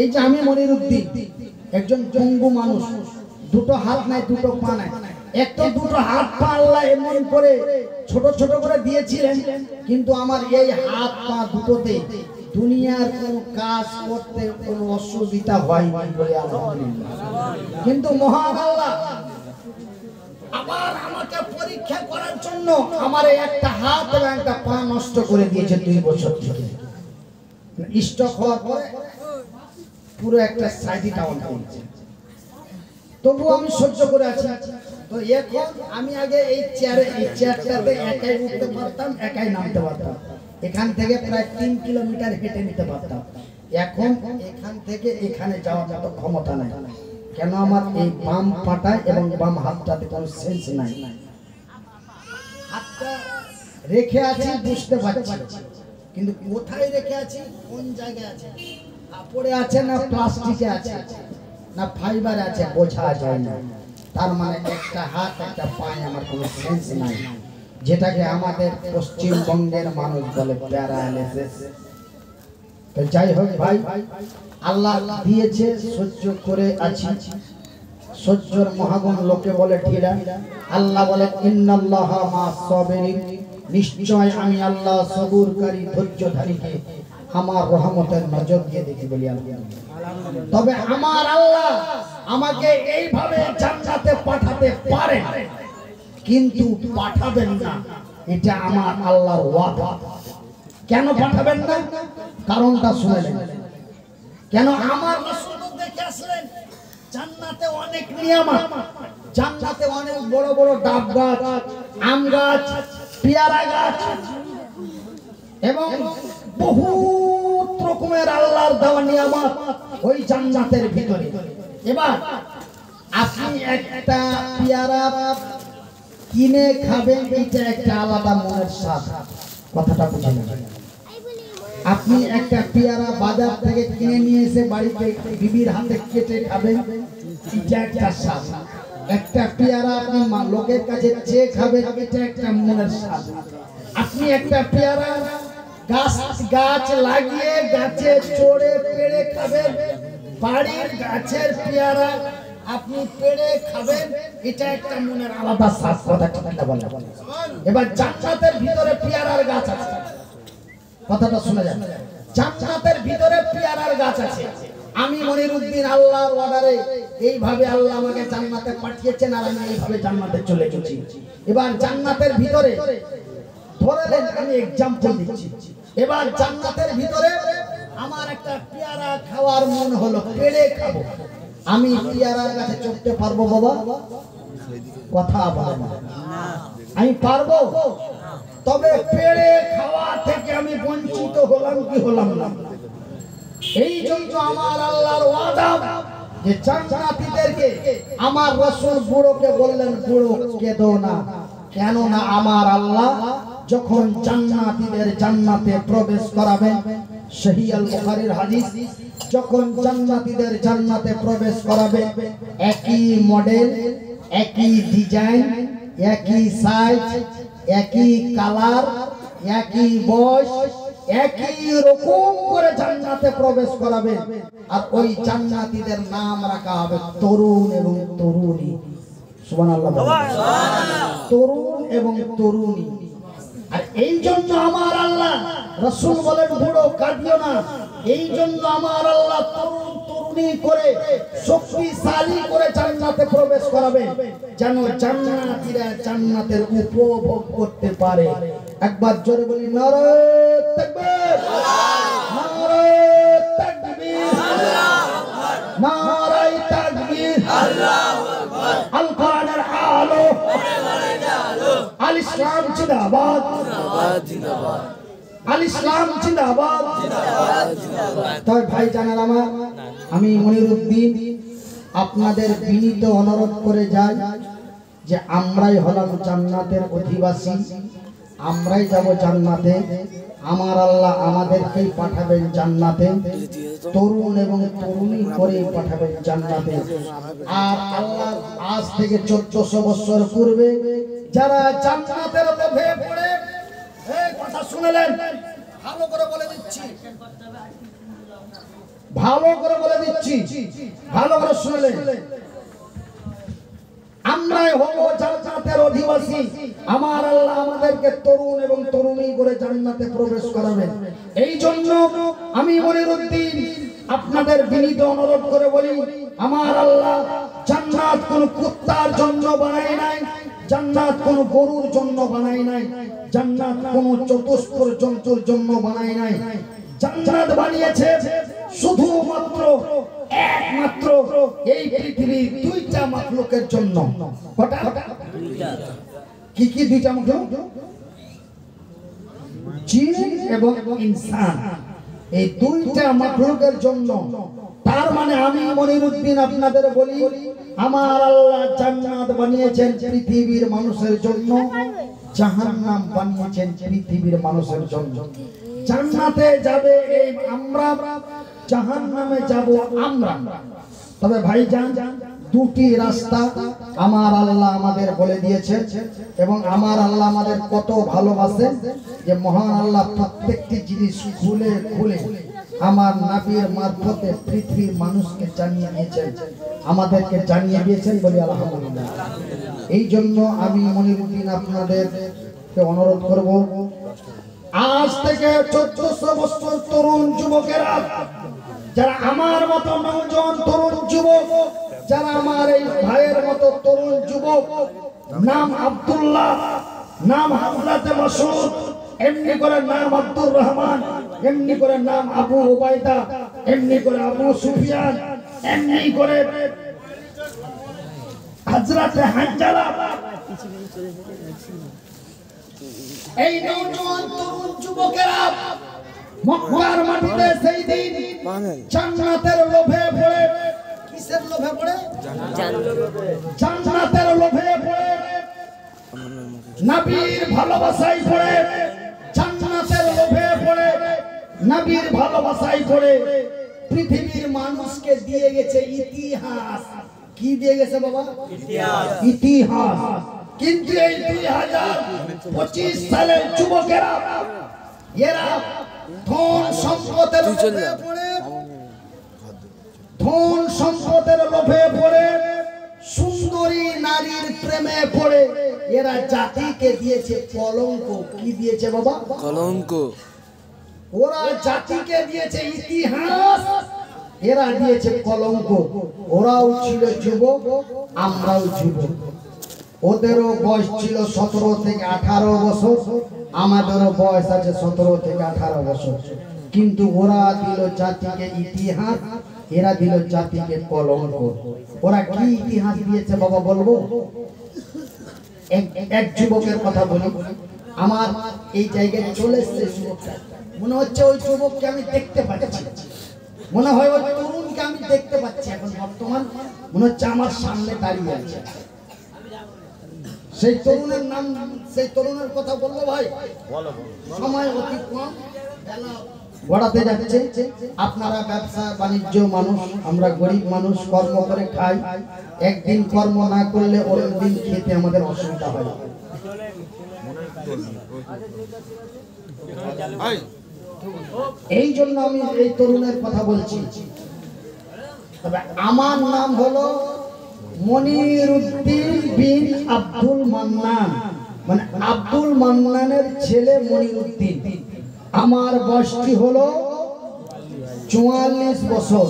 এই যে আমি মনিরউদ্দিন, একজন পঙ্গু মানুষ, দুটো হাত নাই, দুটো পা নাই, একটা দুটো হাত পা আল্লাহ এমন করে ছোট ছোট করে দিয়েছিলেন, কিন্তু আমার এই হাত পা দুটোতে দুনিয়ার কোন কাজ করতে কোনো অসুবিধা হয়নি বলে আলহামদুলিল্লাহ। কিন্তু মহান আল্লাহ আবার আমাকে পরীক্ষা করার জন্য আমার একটা হাত এবং একটা পা নষ্ট করে দিয়েছে 2 বছর থেকে। স্ট্রোক হওয়ার পরে পুরো একটা সাইডি ডাউন হয়েছে, তবু আমি সহ্য করে আছি। তো এখন আমি আগে এই চেয়ারটাতে একাই উঠতে পারতাম, একাই নামতে পারতাম, এখান থেকে প্রায় 3 কিলোমিটার হেঁটে নিতে পারতাম। এখন এখান থেকে এখানে যাওয়ার মতো ক্ষমতা নাই। কেন? আমার এই বাম পাটায় এবং বাম হাতটাতে কোনো সেন্স নাই। হাতটা রেখে আছি বুঝতে পারছি, কিন্তু কোথায় রেখে আছি, কোন জায়গায় আছে, কাপড়ে আছে না প্লাস্টিকে আছে না ফাইবার আছে, বোঝা যায় না। তার মানে একটা হাত একটা পায়ে আমার কোনো সেন্স নাই, যেটাকে আমাদের পশ্চিমবঙ্গের মানুষ বলে প্যারালাইসিস। তো যাই হোক ভাই, আল্লাহ দিয়েছে, সহ্য করে আছি। সহ্যর মহাগুণ লোকে বলে ঢিলা, আল্লাহ বলে ইন্নাল্লাহা মা'আস সাবিরিন, নিশ্চয় আমি আল্লাহ সবুরকারী ধৈর্যধারীকে আমার রহমতের নজর দিয়ে দেখি বলি আলহামদুলিল্লাহ। তবে আমার আল্লাহ আমাকে এইভাবে জান্নাতে পাঠাতে পারে, কিন্তু পাঠাবেন না, এটা আমার আল্লাহর ওয়াদা। কেন পাঠাবেন না? কারণটা শুনলেন। কেন? আমার রাসূল দেখে আসলেন জান্নাতে অনেক নিয়ামত, জান্নাতে অনেক বড় বড় ডাব গাছ, আম গাছ, পেয়ারা গাছ এবং বহুত রকমের আল্লাহর দেওয়া নিয়ামত ওই জান্নাতের ভিতরে। এবার আপনি একটা পেয়ারা কিনে খাবেন, এটা একটা আলাদা মনের স্বাদ। কথাটা বুঝে নেবেন। আপনি একটা পেয়ারা বাজার থেকে কিনে নিয়ে এসে বাড়িতে বিবির হাতে কেটে খাবেন, এটা একটা স্বাদ। একটা পেয়ারা আপনি লোকের কাছে চেয়ে খাবেন, এটা একটা মনের স্বাদ। আপনি একটা পেয়ারা গাছ লাগিয়ে গাছে চড়ে পেড়ে খাবেন, বাড়ির গাছের পেয়ারা আপনি পেড়ে খাবেন, এটা একটা মনের আলাদা স্বাদ। কথা ঠিক বলে। এবার জান্নাতের ভিতরে পেয়ারার গাছ আছে, কথাটা শোনা যায়। জান্নাতের ভিতরে পেয়ারার গাছ আছে। আমি মনিরউদ্দিন আল্লাহর অর্ডারে এইভাবে আল্লাহ আমাকে জান্নাতে পাঠিয়েছেন, আর আমি এইভাবে জান্নাতে চলে গেছি। এবার জান্নাতের ভিতরে ধরেলেন, আমি এক্সাম্পল দিচ্ছি। এবার জান্নাতের ভিতরে আমার একটা পেয়ারা খাওয়ার মন হলো, পেড়ে খাবো। আমি পেয়ারার কাছে চড়তে পারবো বাবা? কথা বলে না, আমি পারবো? তবে পেড়ে খাওয়া থেকে আমি বঞ্চিত হলাম কি হলাম না? এই জন্য আমার আল্লাহর ওয়াদা যে জান্নাতীদেরকে আমার রাসূল বুড়োকে বললেন, বুড়ো কেঁদো না, কেন না আমার আল্লাহ যখন জান্নাতীদের জান্নাতে প্রবেশ করাবেন, সহিহ আল বুখারীর হাদিস, যখন জান্নাতীদের জান্নাতে প্রবেশ করাবেন, একই মডেল, একই ডিজাইন, একই সাইজ, একই কালার, একই বয়স, একই রকম করে জান্নাতে প্রবেশ করাবেন। আর ওই জান্নাতীদের নাম রাখা হবে তরুণ এবং তরুণী। সুবহানাল্লাহ, তরুণ এবং তরুণী। আর এই জন্য আমার আল্লাহ, রাসূল বলেন বুড়ো কাঁদিও না, এই জন্য আমার আল্লাহ তরুণ তরুণী করে শক্তিশালী করে জান্নাতে প্রবেশ করাবে, যেন জান্নাতীরা জান্নাতের উপভোগ করতে পারে। একবার জোরে বলি নারে তাকবীর, নারে তাকবীর, নারে তাকবীর, আল্লাহু আকবার। আল কোরআনের আলো, আল ইসলাম জিন্দাবাদ, জিন্দাবাদ, আল ইসলাম জিন্দাবাদ, জিন্দাবাদ। তাই ভাই জানেন আমার, আমি মনিরউদ্দিন আপনাদের বিনীত অনুরোধ করে যাই যে আমরাই হলাম জান্নাতের অধিবাসী, আমরাই যাব জান্নাতে। আমার আল্লাহ আমাদেরকেই পাঠাবেন জান্নাতে, তরুণ এবং তরুণী করে পাঠাবেন জান্নাতে। আর আল্লাহ আজ থেকে 1400 বছর পূর্বে যারা জান্নাতের লোভে পড়ে, এই কথা শুনলেন, ভালো করে বলে দিচ্ছি, ভালো করে বলে দিচ্ছি, ভালো করে শুনলেন, আমরাই হব জান্নাতের অধিবাসী। আমার আল্লাহ আমাদেরকে তরুণ এবং তরুণী করে জান্নাতে প্রবেশ করাবেন। এই জন্য আমি মনিরউদ্দিন আপনাদের বিনীত অনুরোধ করে বলি, আমার আল্লাহ জান্নাত কোন কুত্তার জন্য বানায় নাই, জান্নাত কোন গরুর জন্য বানায় নাই, জান্নাত কোন চতুষ্পদ জন্তুর জন্য বানায় নাই। জান্নাত বানিয়েছে শুধুমাত্র একমাত্র এই পৃথিবীর দুইটা মাখলুকের জন্য। কটা? কি কি দুইটা মাখলুক? জিন এবং ইনসান, এই দুইটা মাখলুকের জন্য। তার মানে আমি মনিরউদ্দিন আপনাদের বলি, আমার আল্লাহ জান্নাত বানিয়েছেন পৃথিবীর মানুষের জন্য, জাহান্নাম বানিয়েছেন পৃথিবীর মানুষের জন্য। জান্নাতে যাবে এই আমরা, জাহান্নামে যাব আমরা। তবে ভাইজান, দুটি রাস্তা আমার আল্লাহ আমাদের বলে দিয়েছেন, এবং আমার আল্লাহ আমাদের কত ভালোবাসেন যে মহান আল্লাহ প্রত্যেকটি জিনিস খুলে খুলে আমার নবীর মারফতে পৃথিবীর মানুষকে জানিয়ে দিয়েছেন, আমাদেরকে জানিয়ে দিয়েছেন, বলি আলহামদুলিল্লাহ। এই জন্য আমি মনিরউদ্দিন আপনাদেরকে অনুরোধ করব, আজ থেকে 1400 বছর তরুণ যুবকেরা, যারা আমার মতো নওজোয়ান তরুণ যুবক, যারা আমার এই ভাইয়ের মতো তরুণ যুবক, নাম আব্দুল্লাহ, নাম হযরত মাসউদ, এমনি করে নাম আব্দুর রহমান, এমনি করে নাম আবু উবাইদা, এমনি করে আবু সুফিয়ান, এমনি করে হযরত হানজালা, এই নওজোয়ান তরুণ যুবকেরা মক্কার মাটিতে সেই দিন জান্নাতের লোভে পড়ে, কিসের লোভে পড়ে? জান্নাতের লোভে পড়ে, নবীর ভালোবাসায় পড়ে, জান্নাতের লোভে পড়ে, নবীর ভালোবাসায় পড়ে পৃথিবীর মানুষকে দিয়ে গেছে ইতিহাস। কি দিয়ে গেছে বাবা? ইতিহাস, ইতিহাস। কিন্তু এই 2025 সালের যুবকেরা, এরা ধন সম্পদের লোভে পড়ে, ধন সম্পদের লোভে পড়ে, সুন্দরী নারীর প্রেমে পড়ে এরা জাতিকে দিয়েছে কলঙ্ক। কি দিয়েছে বাবা? কলঙ্ক। ওরা জাতিকে দিয়েছে ইতিহাস, এরা দিয়েছে কলঙ্ক। ওরাও ছিল যুবক, আমরাও যুবক। ওদেরও বয়স ছিল 17 থেকে 18 বছর, আমাদেরও বয়স আছে 17 থেকে 18 বছর। কিন্তু ওরা দিল জাতিকে ইতিহাস, এরা দিল জাতিকে কলঙ্ক। ওরা কি ইতিহাস দিয়েছে বাবা বলবো? এক যুবকের কথা বলি, আমার এই জায়গায় চলে এসেছে যুবকটা, মনে হচ্ছে ওই যুবককে আমি দেখতে পাচ্ছি, মনে হয় ওই তরুণকে আমি দেখতে পাচ্ছি এখন বর্তমান, মনে হচ্ছে আমার সামনে দাঁড়িয়ে আছে। সেই তরুণের নাম, সেই তরুণের কথা বললো ভাই, সময় অতি কম, গড়াতে যাচ্ছে। আপনারা ব্যবসা বাণিজ্য মানুষ, আমরা গরিব মানুষ, কর্ম করে খাই। একদিন কর্ম না করলে অন্য দিন খেতে আমাদের অসুবিধা হয়। এই জন্য আমি এই তরুণের কথা বলছি। তবে আমার নাম হলো মনিরউদ্দিন বিন আব্দুল মান্নান, মানে আব্দুল মান্নানের ছেলে মনিরউদ্দিন। আমার বয়সটি হলো 44 বছর।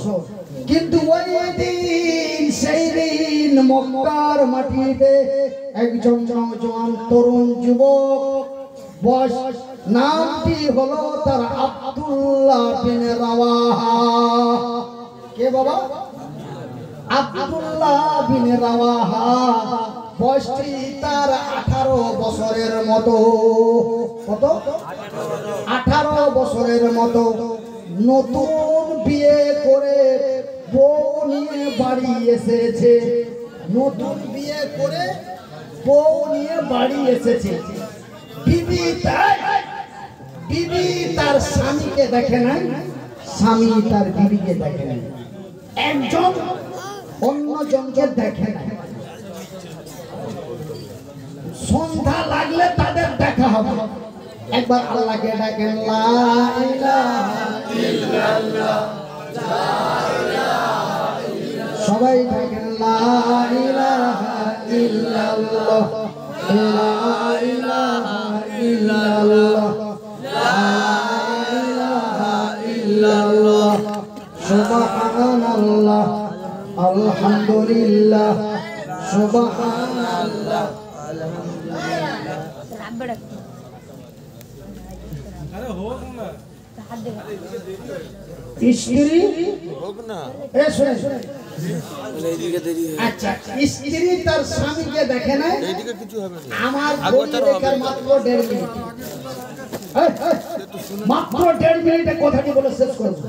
কিন্তু ওই দিন, সেই দিন মক্কার মাটিতে একজন নওজোয়ান তরুণ যুবক, বয়স নামটি হলো তার আব্দুল্লাহ বিন রাওয়াহা। কে বাবা? আব্দুল্লাহ বিন রাওয়াহা। বয়সটি তার 18 বছরের মতো। কত? 18 বছরের মতো। নতুন বিয়ে করে বউ নিয়ে বাড়ি এসেছে। নতুন বিয়ে করে বউ নিয়ে বাড়ি এসেছে। বিবি তার স্বামীকে দেখে না, স্বামী তার বিবিকে দেখে না, একজন অন্যজনকে দেখে না। সন্ধ্যা লাগলে তাদের দেখা হবে। একবার আল্লাহকে ডাকেন, লা ইলাহা ইল্লাল্লাহ, সবাই ডাকেন, লা ইলাহা ইল্লাল্লাহ, লা ইলাহা ইল্লাল্লাহ, লা ইলাহা ইল্লাল্লাহ, সুবহানাল্লাহ, আলহামদুলিল্লাহ, সুবহানাল্লাহ। স্ত্রী আচ্ছা, স্ত্রী তার স্বামীকে দেখে না, আমার দেখার মাত্র 1.5 মিনিট, মাত্র 1.5 মিনিটে কথাটি বলে শেষ করব।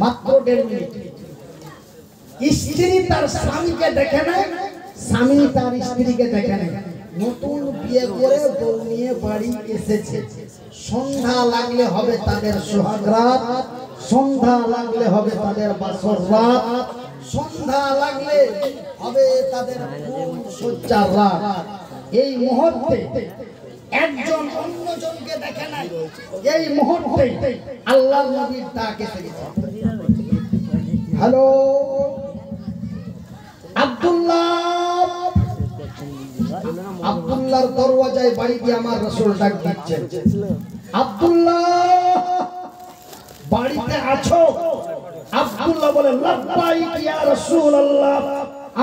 মাত্র 1.5 মিনিট। স্ত্রী তার স্বামীকে দেখে না, স্বামী তার স্ত্রীকে দেখে না। নতুন বিয়ে করে বউ নিয়ে বাড়ি এসেছে। সন্ধ্যা লাগলে হবে তাদের সোহাগ রাত, সন্ধ্যা লাগলে হবে তাদের বাসর রাত, সন্ধ্যা লাগলে হবে তাদের সজ্জার রাত। এই মুহূর্তে একজন অন্যজনকে দেখে নাই। এই মুহূর্তে আল্লাহর নবীর ডাক এসে গেছে। হ্যালো আব্দুল্লাহর দরওয়াজায় বাড়ি দিয়ে আমার রাসূল ডাক দিচ্ছেন, আব্দুল্লাহ বাড়িতে আছো? আব্দুল্লাহ বলে, লাব্বাইক ইয়া রাসূলুল্লাহ,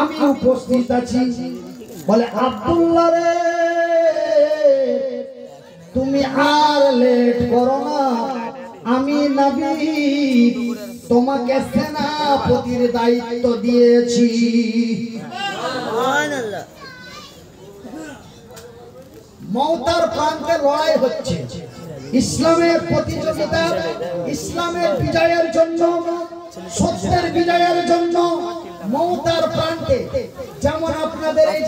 আমি উপস্থিত আছি। বলে, আব্দুল্লাহ রে, তুমি আর লেট করো না, আমি নবী তোমাকে সেনাপতির দায়িত্ব দিয়েছি। সুবহানাল্লাহ। মওতার প্রান্তে লড়াই হচ্ছে, ইসলামের প্রতিযোগিতা, ইসলামের বিজয়ের জন্য, সত্যের বিজয়ের জন্য। মওতার প্রান্তে যেমন আপনাদের এই